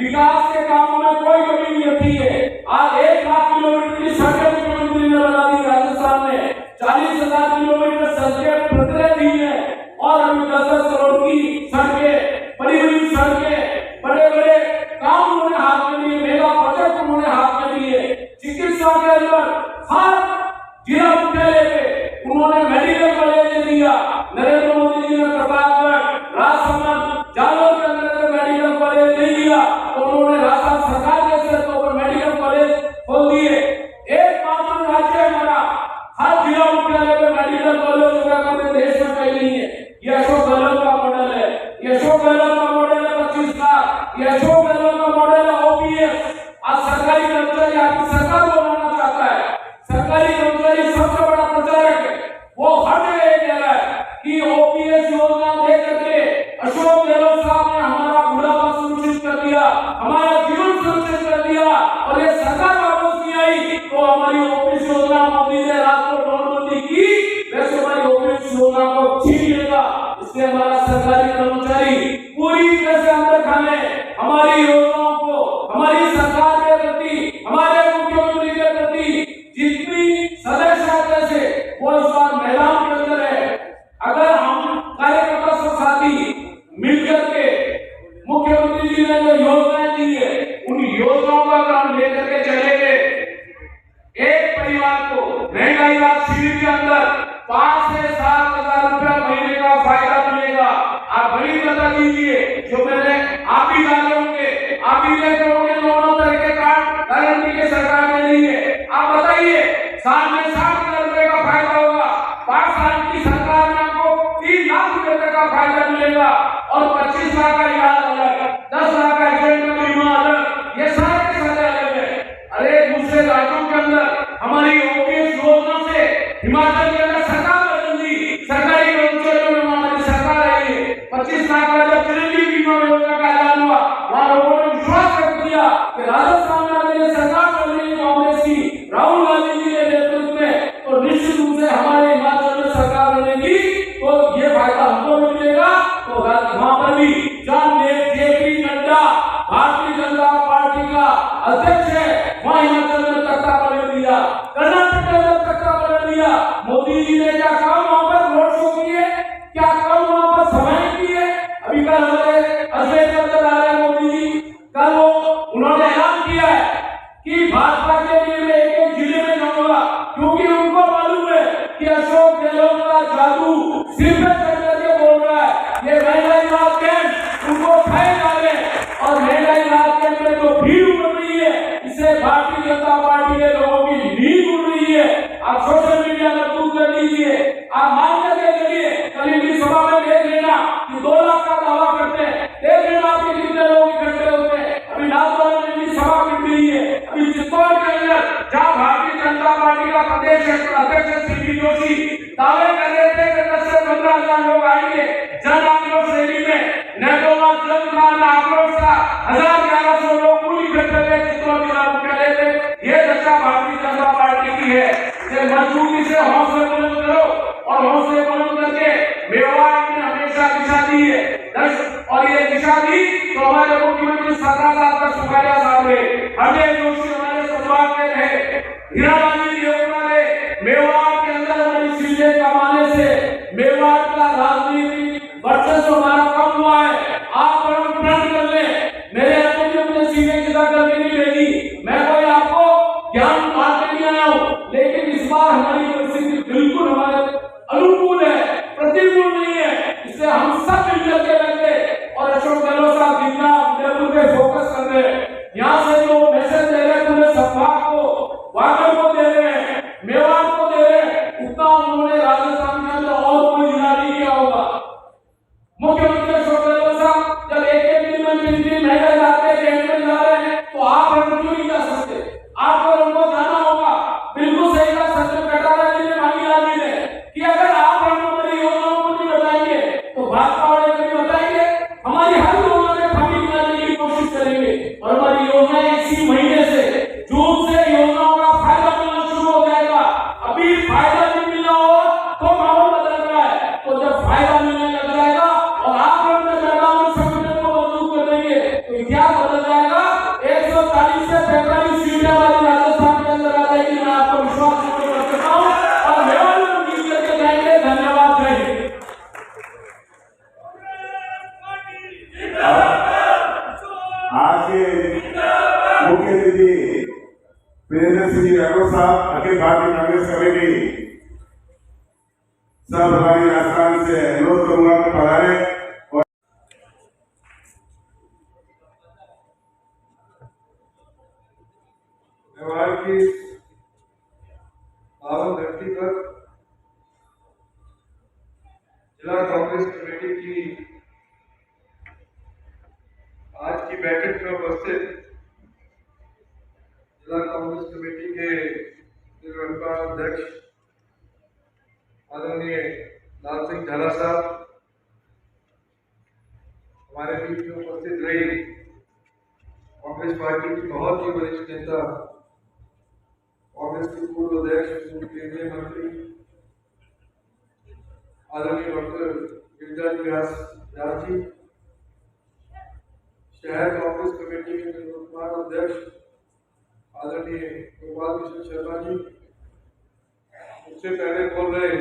विकास के कामों में कोई कमी नहीं रखी है। आज 1 लाख किलोमीटर की सड़कें मुख्यमंत्री ने बना दी राजस्थान में, 40,000 किलोमीटर सड़कें प्रत्येक दी है और अभी 10-10 करोड़ की सड़कें, बड़ी बड़ी सड़कें, बड़े बड़े काम उन्होंने हाथ में लिए, मेगा प्रोजेक्ट उन्होंने हाथ में लिए। चिकित्सा के अंदर हर जिला मुख्यालय पे उन्होंने मेडिकल कॉलेज दे दिया। नरेंद्र मोदी जी ने प्रतापगढ़, राजसमंद, जालौर के अंदर मेडिकल कॉलेज दे दिया तो उन्होंने राजस्थान सरकार के स्तर पर मेडिकल कॉलेज खोल दिए। एकमात्र राज्य हमारा हर जिला मुख्यालय पे मेडिकल कॉलेज होगा, पूरे देश में कहीं नहीं है। ये अशोक गहलोत का मॉडल है, ये अशोक गहलोत का मॉडल है 25 लाख, ये अशोक गहलोत का मॉडल है ओपीएस। आज सरकारी कर्मचारी आपकी सरकार बनाना चाहता है, सरकारी कर्मचारी सबसे बड़ा प्रचारक है, वो हर जगह कह रहा है कि ओपीएस योजना दे करके अशोक गहलोत साहब ने हमारा बुढ़ापा सुनिश्चित कर दिया, हमारा जीवन सुनिश्चित कर दिया और ये सरकार वापस नहीं आई तो हमारी ओपीएस योजना मोदी ने रात को नोटबंदी की, वैसे हमारी ओपीएस योजना को छीन लेगा। इसलिए हमारा सरकारी कर्मचारी पूरी तरह से अंदर खाने हमारी योजनाओं को, हमारी सरकार के प्रति, हमारे मुख्यमंत्री के प्रति जितनी सदस्यता से वो इस बार मैदान के अंदर है। अगर हम कार्यकर्ता सब साथी मिलकर के मुख्यमंत्री जी ने जो योजनाएं दी है उन योजनाओं का अगर हम लेकर के चलेंगे, एक परिवार को महंगाई राहत शिविर के अंदर 5 से 7 हजार रुपया महीने का फायदा मिलेगा। आप बड़ी बता दीजिए, जो मैंने आप ही डाले होंगे, आप ही लेकर होंगे, दोनों तरह के कार्ड गारंटी के सरकार ने दी है। आप बताइए, साल में 60 हजार रुपए का फायदा होगा, 5 साल की सरकार में आपको 3 लाख रुपए तक का फायदा मिलेगा और 25 लाख का इलाज अलग, 10 लाख का एक्सीडेंट का बीमा अलग, ये सारे के सारे अलग है। अरे दूसरे राज्यों के अंदर हमारी ओपीएस योजना से हिमाचल के अंदर सरकार बदल दी, सरकारी कर्मचारियों में हमारी सरकार आई है। 25 लाख का जब चिरंजीवी बीमा योजना का ऐलान हुआ, वहां लोगों ने विश्वास रख दिया कि राजस्थान में सरकार बन रही है कांग्रेस की, राहुल गांधी जी के नेतृत्व में, तो निश्चित रूप से हमारे हिमाचल में सरकार बनेगी तो ये फायदा हमको भी मिलेगा। तो वहां पर भी जन जेपी नड्डा भारतीय जनता पार्टी का अध्यक्ष है, वहां हिमाचल में तख्ता पलट दिया, कर्नाटक के अंदर तख्ता पलट दिया। मोदी जी ने क्या काम वहां पर रोड शो किए, क्या काम वहां पर सभाएं की है। अभी कल हमारे अजमेर के अंदर आ रहे मोदी जी, कल वो उन्होंने ऐलान किया है कि भाजपा के लिए मैं एक जिले में जाऊंगा, क्योंकि उनको मालूम है कि अशोक गहलोत का जादू सिर पे चढ़ करके बोल रहा है। ये महंगाई राहत कैंप उनको खाए जा रहे हैं और महंगाई राहत कैंप में जो भीड़ उड़ रही है, इससे भारतीय जनता पार्टी के लोगों की नींद उड़ रही है। आप सोशल मीडिया पर दूर कर दीजिए, आप मान करके चलिए, कल की सभा में देख लेना कि 2 लाख का दावा करते हैं, देख लेना आपके कितने लोग इकट्ठे होते हैं। अभी नाथद्वारा में भी सभा मिल रही है, अभी चित्तौड़ के अंदर जहाँ भारतीय जनता पार्टी का प्रदेश अध्यक्ष सीपी जोशी दावे कर रहे थे कि 10 से 15 हजार लोग आएंगे जन आक्रोश रैली में, नैदोला जन आक्रोश का 1100 लोग पूरी इकट्ठे हुए चित्तौड़ जिला मुख्यालय में। ये दशा भारतीय जनता पार्टी की है। इसे मजबूती से हौसले बुलंद करो और हौसले बुलंद करके मेवाड़ ने हमेशा दिशा दी है और ये दिशा दी तो हमारे मुख्यमंत्री 17 साल तक सुखाया साहब रहे, अजय जोशी हमारे संवाद में रहे, हीरालाल देवरा ने मेवाड़ के अंदर हमारी सीटें कमाने से मेवाड़ का राजनीतिक वर्चस्व हमारा कम हुआ है। आप हम प्रण कर ले, मेरे अपने सीटें जिता करके नहीं भेजी, मैं कोई आपको ज्ञान बांटने नहीं आया हूँ, लेकिन इस बार हमारी परिस्थिति बिल्कुल हमारे अनुकूल है, प्रतिकूल नहीं है। इससे हम सब मिलकर के रहते और अशोक गहलोत साहब जितना उदयपुर पे फोकस कर रहे हैं, यहाँ से जो मैसेज दे रहे हैं पूरे संभाग को, वागड़ को दे रहे हैं, मेवाड़ को दे रहे हैं, उतना उन्होंने राजस्थान के अंदर और कोई जिला नहीं किया होगा। मुख्यमंत्री अशोक गहलोत साहब जब एक दिन में 3 महीने जाते हैं जा रहे हैं तो आप हम क्यों नहीं जा सकते? आपको उनको जाना होगा। बिल्कुल सही बात सचिन कटारा जी ने मांगी राजी ने कि अगर आप हमारी योजनाओं को नहीं बताएंगे तो भाजपा वाले कभी बताएंगे, हमारी हर योजना में खामी बनाने की कोशिश करेंगे और सीटें हमारे राजस्थान के अंदर आ जाएगी, मैं आपको विश्वास व्यक्त करता हूँ और मेवाड़ में जीत करके जाएंगे। धन्यवाद। जय हिंद। आज के मुख्य अतिथि वीरेंद्र सिंह जी राठौड़ साहब, अखिल भारतीय कांग्रेस कमेटी सब हमारी राजस्थान से अनुरोध करूंगा कि पधारे। और मेवाड़ की पावन धरती पर जिला कांग्रेस कमेटी की आज की बैठक में उपस्थित जिला कांग्रेस कमेटी के निर्विवाद अध्यक्ष आदरणीय लाल सिंह झाला साहब, हमारे बीच में उपस्थित रही कांग्रेस पार्टी की बहुत ही वरिष्ठ नेता, कांग्रेस के पूर्व अध्यक्ष, केंद्रीय मंत्री आदरणीय डॉक्टर गिरिराज व्यास जी, शहर कांग्रेस कमेटी के निर्विवाद अध्यक्ष आदरणीय गोपाल कृष्ण शर्मा जी, उससे पहले बोल रहे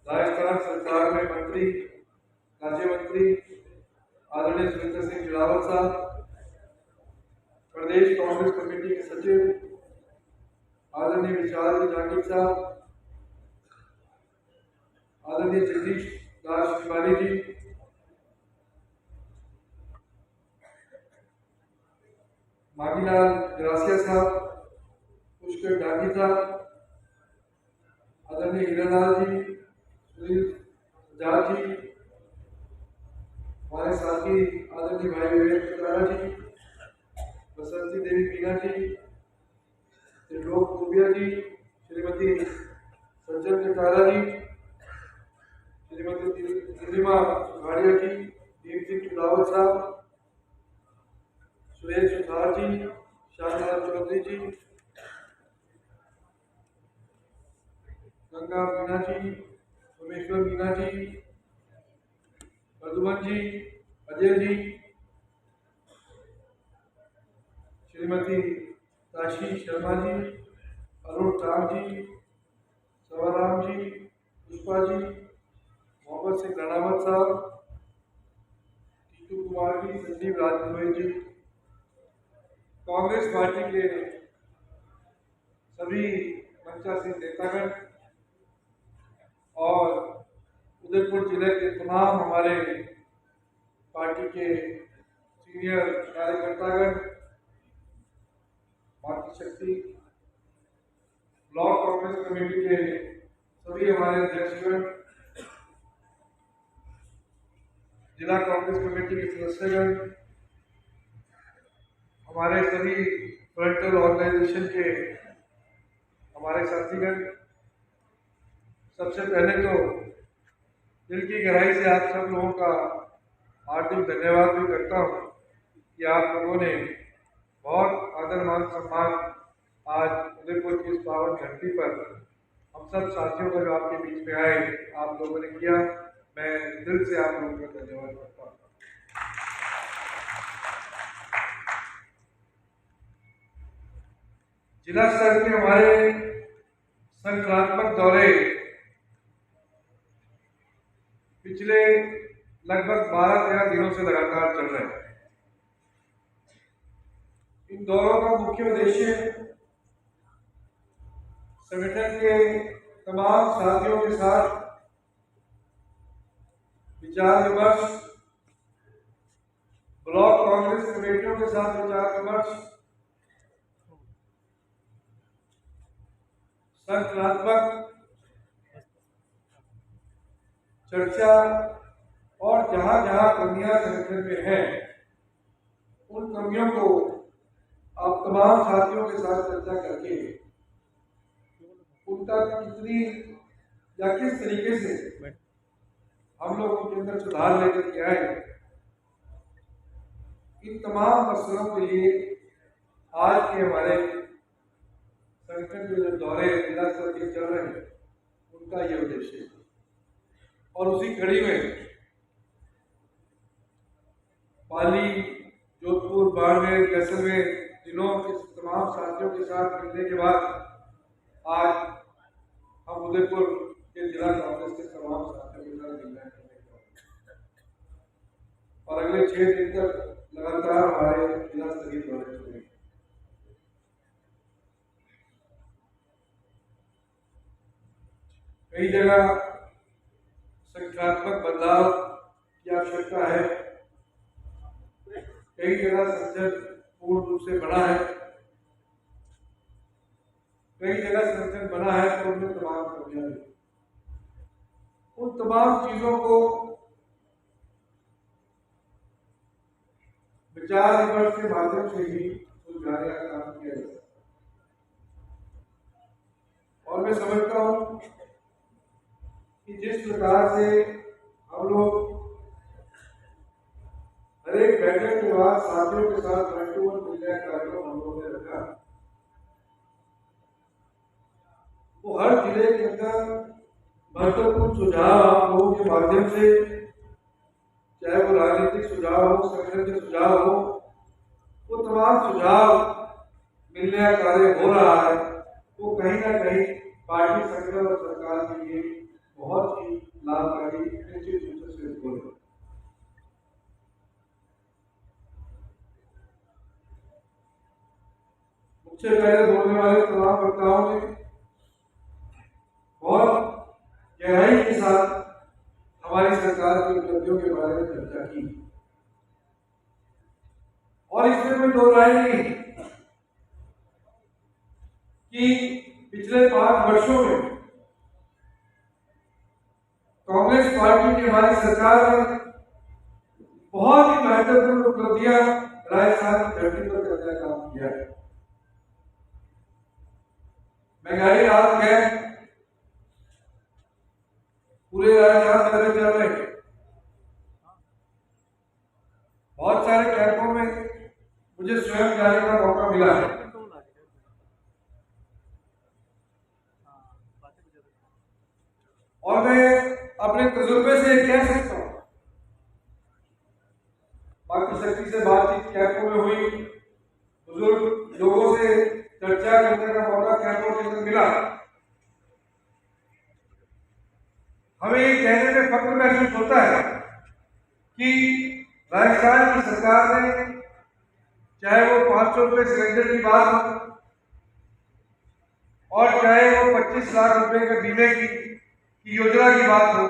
राजस्थान सरकार में मंत्री, राज्य मंत्री आदरणीय सुरेंद्र सिंह जिलावत साहब, प्रदेश कांग्रेस कमेटी के सचिव आदरणीय विशाल जी जांगिड़ साहब, आदरणीय जगदीश दास तिवारी जी, मामीलाल ग्रासिया साहब, पुष्कर डांगी साहब, आदरणीय हीरालाल जी, सुनील जाट जी, हमारे साथी आदरणीय भाई विवेक कटारा जी, बसंती देवी मीना जी, त्रिलोक कुबिया जी, श्रीमती सज्जन कटारा जी, श्रीमती दिलीमा घाड़िया जी, दीप सिंह रावत साहब, सुरेश सुथार जी, शाहनाज चौधरी जी, गंगा मीना जी, सोमेश्वर मीना जी, मधुबन जी, अजय जी, श्रीमती ताशी शर्मा जी, अरुण राम जी, सवाराम जी, पुष्पा जी, मोहम्मद सिंह राणावत साहब, टीटू कुमार जी, संजीव राजभोई जी, कांग्रेस पार्टी के सभी मंचासीन नेतागण और उदयपुर जिले के तमाम हमारे पार्टी के सीनियर कार्यकर्तागण, मातृ शक्ति ब्लॉक कांग्रेस कमेटी के सभी हमारे अध्यक्षगण, जिला कांग्रेस कमेटी के सदस्यगण, हमारे सभी फ्रंटल ऑर्गेनाइजेशन के हमारे साथीगण, सबसे पहले तो दिल की गहराई से आप सब लोगों का हार्दिक धन्यवाद भी करता हूँ कि आप लोगों ने बहुत आदर मान सम्मान आज उदयपुर की इस पावन धरती पर हम सब साथियों का जो आपके बीच में आए आप लोगों ने किया। मैं दिल से आप लोगों का धन्यवाद करता हूँ। जिला स्तर के हमारे संगठनात्मक दौरे पिछले लगभग 12-13 दिनों से लगातार चल रहे हैं। इन दौरों का मुख्य उद्देश्य संगठन के तमाम साथियों के साथ विचार विमर्श, ब्लॉक कांग्रेस कमेटियों के साथ विचार विमर्श, संगठनात्मक चर्चा और जहां जहां कमियां संगठन में हैं उन कमियों को आप तमाम साथियों के साथ चर्चा करके उनका कितनी या किस तरीके से हम लोग उनके अंदर सुधार लेकर के आए, इन तमाम मसलों के लिए आज के हमारे संगठन के जो दौरे जिला स्तर के चल रहे हैं उनका ये उद्देश्य है। और उसी कड़ी में पाली, जोधपुर, बाड़मेर, जैसलमेर दिनों के तमाम साथियों के साथ मिलने के बाद आज हम उदयपुर के जिला कांग्रेस के तमाम साथियों के साथ मिलना है और अगले 6 दिन तक लगातार हमारे जिला स्तरीय दौरे चलेंगे। कई जगह संख्यात्मक बदलाव की आवश्यकता है, कई जगह संसद पूर्ण रूप से बना है, कई जगह संसद बना है तो उनमें तमाम कमियां हैं। उन तमाम चीजों को विचार विमर्श के माध्यम से ही सुलझाने का काम किया जा सकता है। और मैं समझता हूं कि जिस प्रकार से हम लोग हर एक बैठक के बाद साथियों के साथ वन-टू-वन मिलने का कार्यक्रम हम लोगों ने रखा, वो हर जिले के अंदर महत्वपूर्ण सुझाव आप लोगों के माध्यम से, चाहे वो राजनीतिक सुझाव हो, संगठन के सुझाव हो, वो तमाम सुझाव मिलने का कार्य हो रहा है, वो कहीं ना कहीं पार्टी संगठन और सरकार के लिए बहुत ही लाभकारी निश्चित रूप से सिद्ध होगा। मुझसे पहले बोलने वाले तमाम वक्ताओं ने बहुत गहराई के साथ हमारी सरकार की उपलब्धियों के बारे में चर्चा की और इसमें कोई दो राय नहीं कि पिछले 5 वर्षों में कांग्रेस पार्टी की हमारी सरकार ने बहुत ही महत्वपूर्ण उपलब्धियां राजस्थान की धरती पर करने का काम किया है। महंगाई राहत है, पूरे राजस्थान में चल रहे हैं। बहुत सारे कैंपों में मुझे स्वयं जाने का मौका मिला है और मैं अपने तजुर्बे से कह सकता हूं, बाकी शक्ति से बातचीत कैंपों में हुई, बुजुर्ग लोगों से चर्चा करने का मौका कैंपों के अंदर मिला, हमें ये कहने में फख्र महसूस होता है कि राजस्थान की सरकार ने, चाहे वो 500 रुपये सिलेंडर की बात हो और चाहे वो 25 लाख रुपए के बीमे की योजना की बात हो,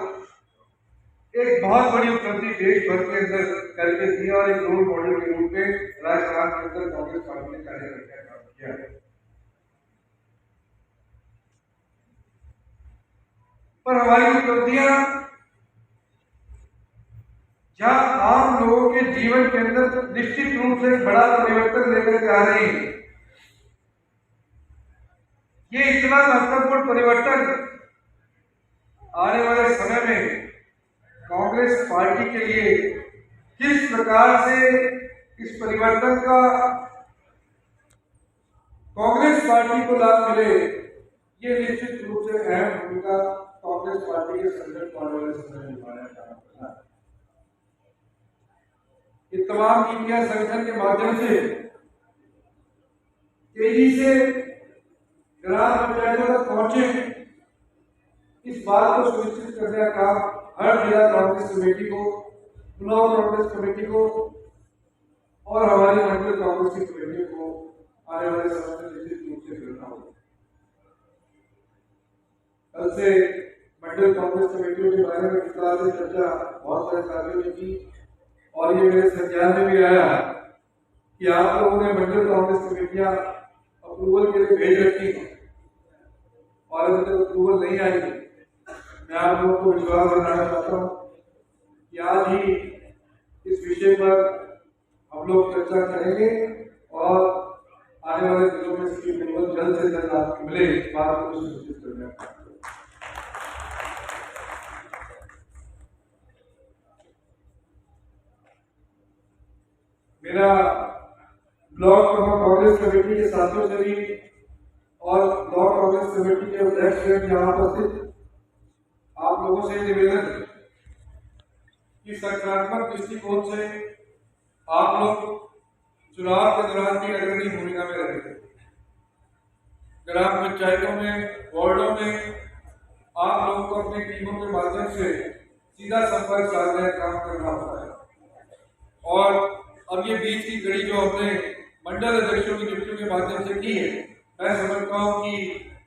एक बहुत बड़ी उपलब्धि देश भर के अंदर करके दी और एक रोल मॉडल के रूप में राजस्थान के अंदर कांग्रेस पार्टी ने कार्य करने का काम किया है। पर हमारी उपलब्धियां जहां आम लोगों के जीवन के अंदर निश्चित रूप से बड़ा परिवर्तन लेकर के आ रही है, ये इतना महत्वपूर्ण परिवर्तन आने वाले समय में कांग्रेस पार्टी के लिए किस प्रकार से इस परिवर्तन का कांग्रेस पार्टी को लाभ मिले, ये निश्चित रूप से अहम भूमिका कांग्रेस पार्टी के संगठन वाले वाले समय निभाने का काम करना है। ये तमाम नीतियां संगठन के माध्यम से तेजी से ग्राम पंचायतों तक पहुंचे, इस बात को सुनिश्चित करने का काम हर जिला कांग्रेस कमेटी को, ब्लॉक कांग्रेस कमेटी को और हमारी मंडल कांग्रेस की कमेटी को आने वाले समय में निश्चित रूप से करना होगा। कल से मंडल कांग्रेस कमेटियों के बारे में विस्तार से चर्चा बहुत सारे साथियों ने की और ये मेरे संज्ञान में भी आया कि आप लोगों ने मंडल कांग्रेस कमेटियां अप्रूवल के लिए भेज रखी और अभी तक अप्रूवल नहीं आई। मैं आप लोगों को विश्वास दिलाना चाहता हूँ कि आज ही इस विषय पर हम लोग चर्चा करेंगे और आने वाले दिनों में इसकी अप्रूवल जल्द से जल्द आपको मिले, इस बात को सुनिश्चित करना है। मेरा ब्लॉक कांग्रेस कमेटी के साथियों से भी और ब्लॉक कांग्रेस कमेटी के अध्यक्ष से यहाँ उपस्थित आप लोगों से निवेदन कि सकारात्मक दृष्टिकोण से आप लोग चुनाव के दौरान भी अग्रणी भूमिका में रहे थे। ग्राम पंचायतों में, वार्डों में आप लोगों को अपनी टीमों के माध्यम से सीधा संपर्क साधने का काम करना होता है। और अब ये बीच की कड़ी जो हमने मंडल अध्यक्षों की नियुक्तियों के माध्यम से की है, मैं समझता हूँ कि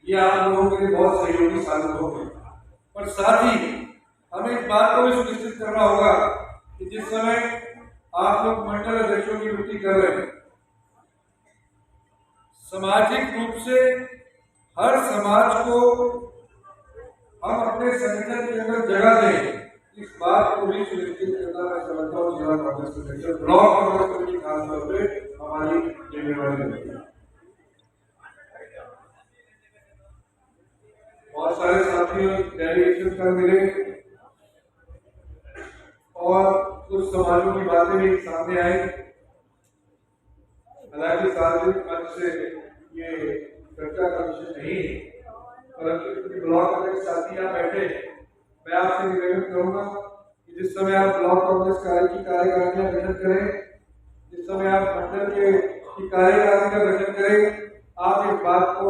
ये आप लोगों के लिए बहुत सहयोगी साबित होगी। पर साथ ही हमें इस बात को भी सुनिश्चित करना होगा कि जिस समय आप लोग मंडल अध्यक्षों की नियुक्ति कर रहे हैं, सामाजिक रूप से हर समाज को हम अपने संगठन के अंदर जगह दें, इस बात को भी सुनिश्चित करना मैं समझता हूँ जिला Congress committee, block Congress committee खासतौर पे हमारी जिम्मेवारी है। बहुत सारे साथी डेलीगेशन कर मिले और कुछ समाजों की बातें भी सामने आई। हालांकि सार्वजनिक मंच से ये चर्चा का विषय नहीं है, परंतु ब्लॉक कांग्रेस साथी यहाँ बैठे, मैं आपसे निवेदन करूंगा कि जिस समय आप ब्लॉक कांग्रेस की कार्यकारिणी का गठन करें, जिस समय आप मंडल की कार्यकारिणी का गठन करें, आप इस बात को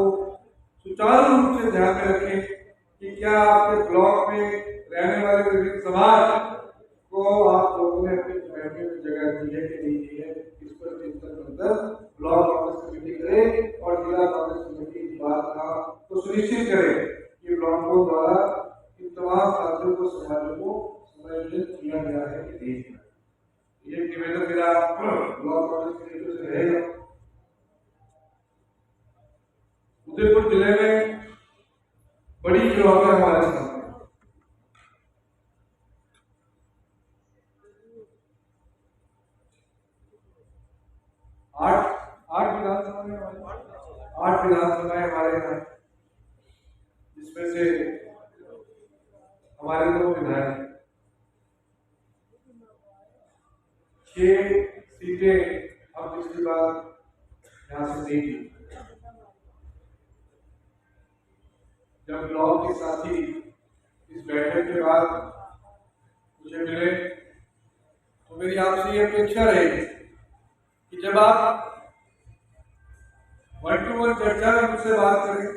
सुचारू रूप से ध्यान में रखें कि क्या आपके ब्लॉक में रहने वाले विभिन्न समाज को आप लोगों ने अपनी कमेटी में जगह दी है कि नहीं दी है, इस पर ब्लॉक कांग्रेस कमेटी करे और जिला कांग्रेस कमेटी इस बात का तो सुनिश्चित करे कि ब्लॉकों द्वारा इन तमाम साथियों को समाजों को समायोजित किया गया है कि नहीं। ये निवेदन मेरा ब्लॉक कांग्रेस कमेटी से रहेगा। उदयपुर जिले में बड़ी चुनौतियां हमारे सामने, आठ विधानसभाएं हमारे यहाँ, जिसमें से हमारे 2 विधायक, 6 सीटें हम पिछली बार यहाँ से नहीं थी। जब ब्लॉक के साथी इस बैठक के बाद मुझे मिले तो मेरी आपसे ये अपेक्षा रहेगी कि जब आप 1-to-1 चर्चा में मुझसे बात करें,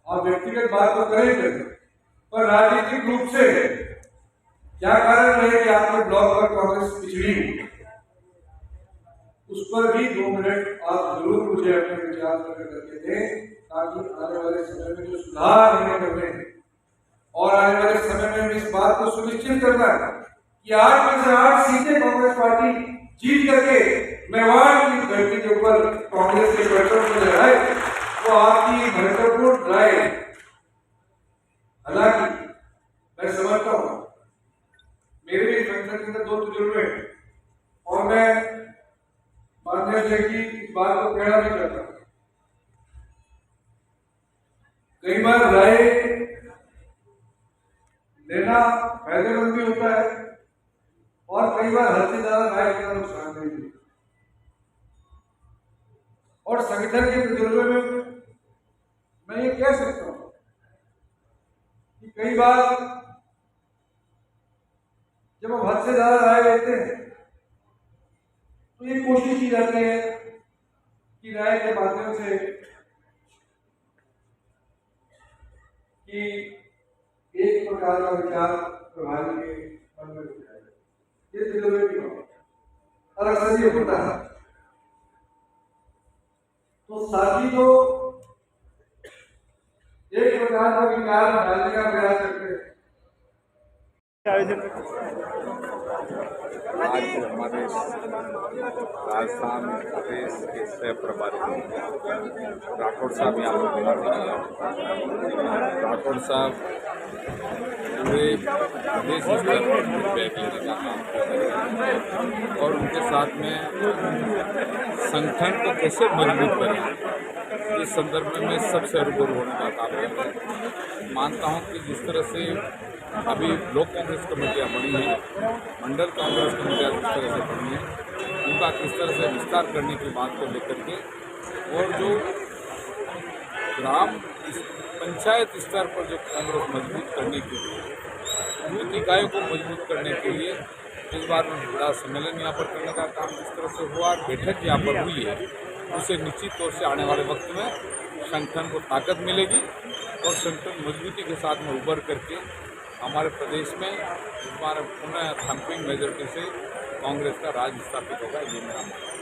आप व्यक्तिगत बात तो करें, पर राजनीतिक रूप से क्या कारण रहे कि आपके ब्लॉक पर कांग्रेस पिछड़ी हुई, उस पर भी 2 मिनट आप जरूर मुझे अपने विचार करके दें, ताकि आने वाले समय में जो सुधार हमें करने हैं और आने वाले समय में इस बात को सुनिश्चित करना है कि 8 में से 8 सीटें कांग्रेस पार्टी जीत करके मेवाड़ की धरती के ऊपर कांग्रेस के प्रचंड को लहराए, वो आपकी महत्वपूर्ण राय। हालांकि मैं समझता हूँ मेरे भी संगठन के अंदर 2 तजुर्बे हैं और मैं मानने से कि इस बात को कहना भी चाहता हूँ। कई बार राय लेना फायदेमंद भी होता है और कई बार हद से ज्यादा राय लेना नुकसानदेह भी। और संगठन के तजुर्बे में मैं ये कह सकता हूं कि कई बार जब हम हद से ज्यादा राय लेते हैं तो ये कोशिश की जाती है कि राय के माध्यम से कि एक प्रकार का विचार प्रभावी के मन में उठाए, ये तजुर्बे की बात और अक्सर ये होता है। तो साथी तो एक प्रकार का विचार डालने का प्रयास करते हैं। आज हमारे राजस्थान प्रदेश के सह प्रभारी राठौड़ साहब यहाँ पर राठौड़ साहब पूरे देश स्तर पर फीडबैक लेने का काम कर रहे हैं और उनके साथ में संगठन को कैसे मजबूत करें, इस संदर्भ में मैं सबसे रूबरू होने का काम कर रहा हूँ। मानता हूँ कि जिस तरह से अभी ब्लॉक कांग्रेस कमेटियाँ बनी हैं, मंडल कांग्रेस कमेटियाँ किस तरह से बनी हैं, उनका किस तरह से विस्तार करने की बात को लेकर के और जो ग्राम पंचायत स्तर पर जो कांग्रेस मजबूत करने के लिए, बूथ इकाइयों को मजबूत करने के लिए इस बार में बड़ा सम्मेलन यहाँ पर करने का काम जिस तरह से हुआ, बैठक यहाँ पर हुई है, उससे निश्चित तौर से आने वाले वक्त में संगठन को ताकत मिलेगी और संगठन मजबूती के साथ में उभर करके हमारे प्रदेश में इस बार पुनः थम्पिंग मेजॉरिटी से कांग्रेस का राज स्थापित होगा, ये मेरा मानना है।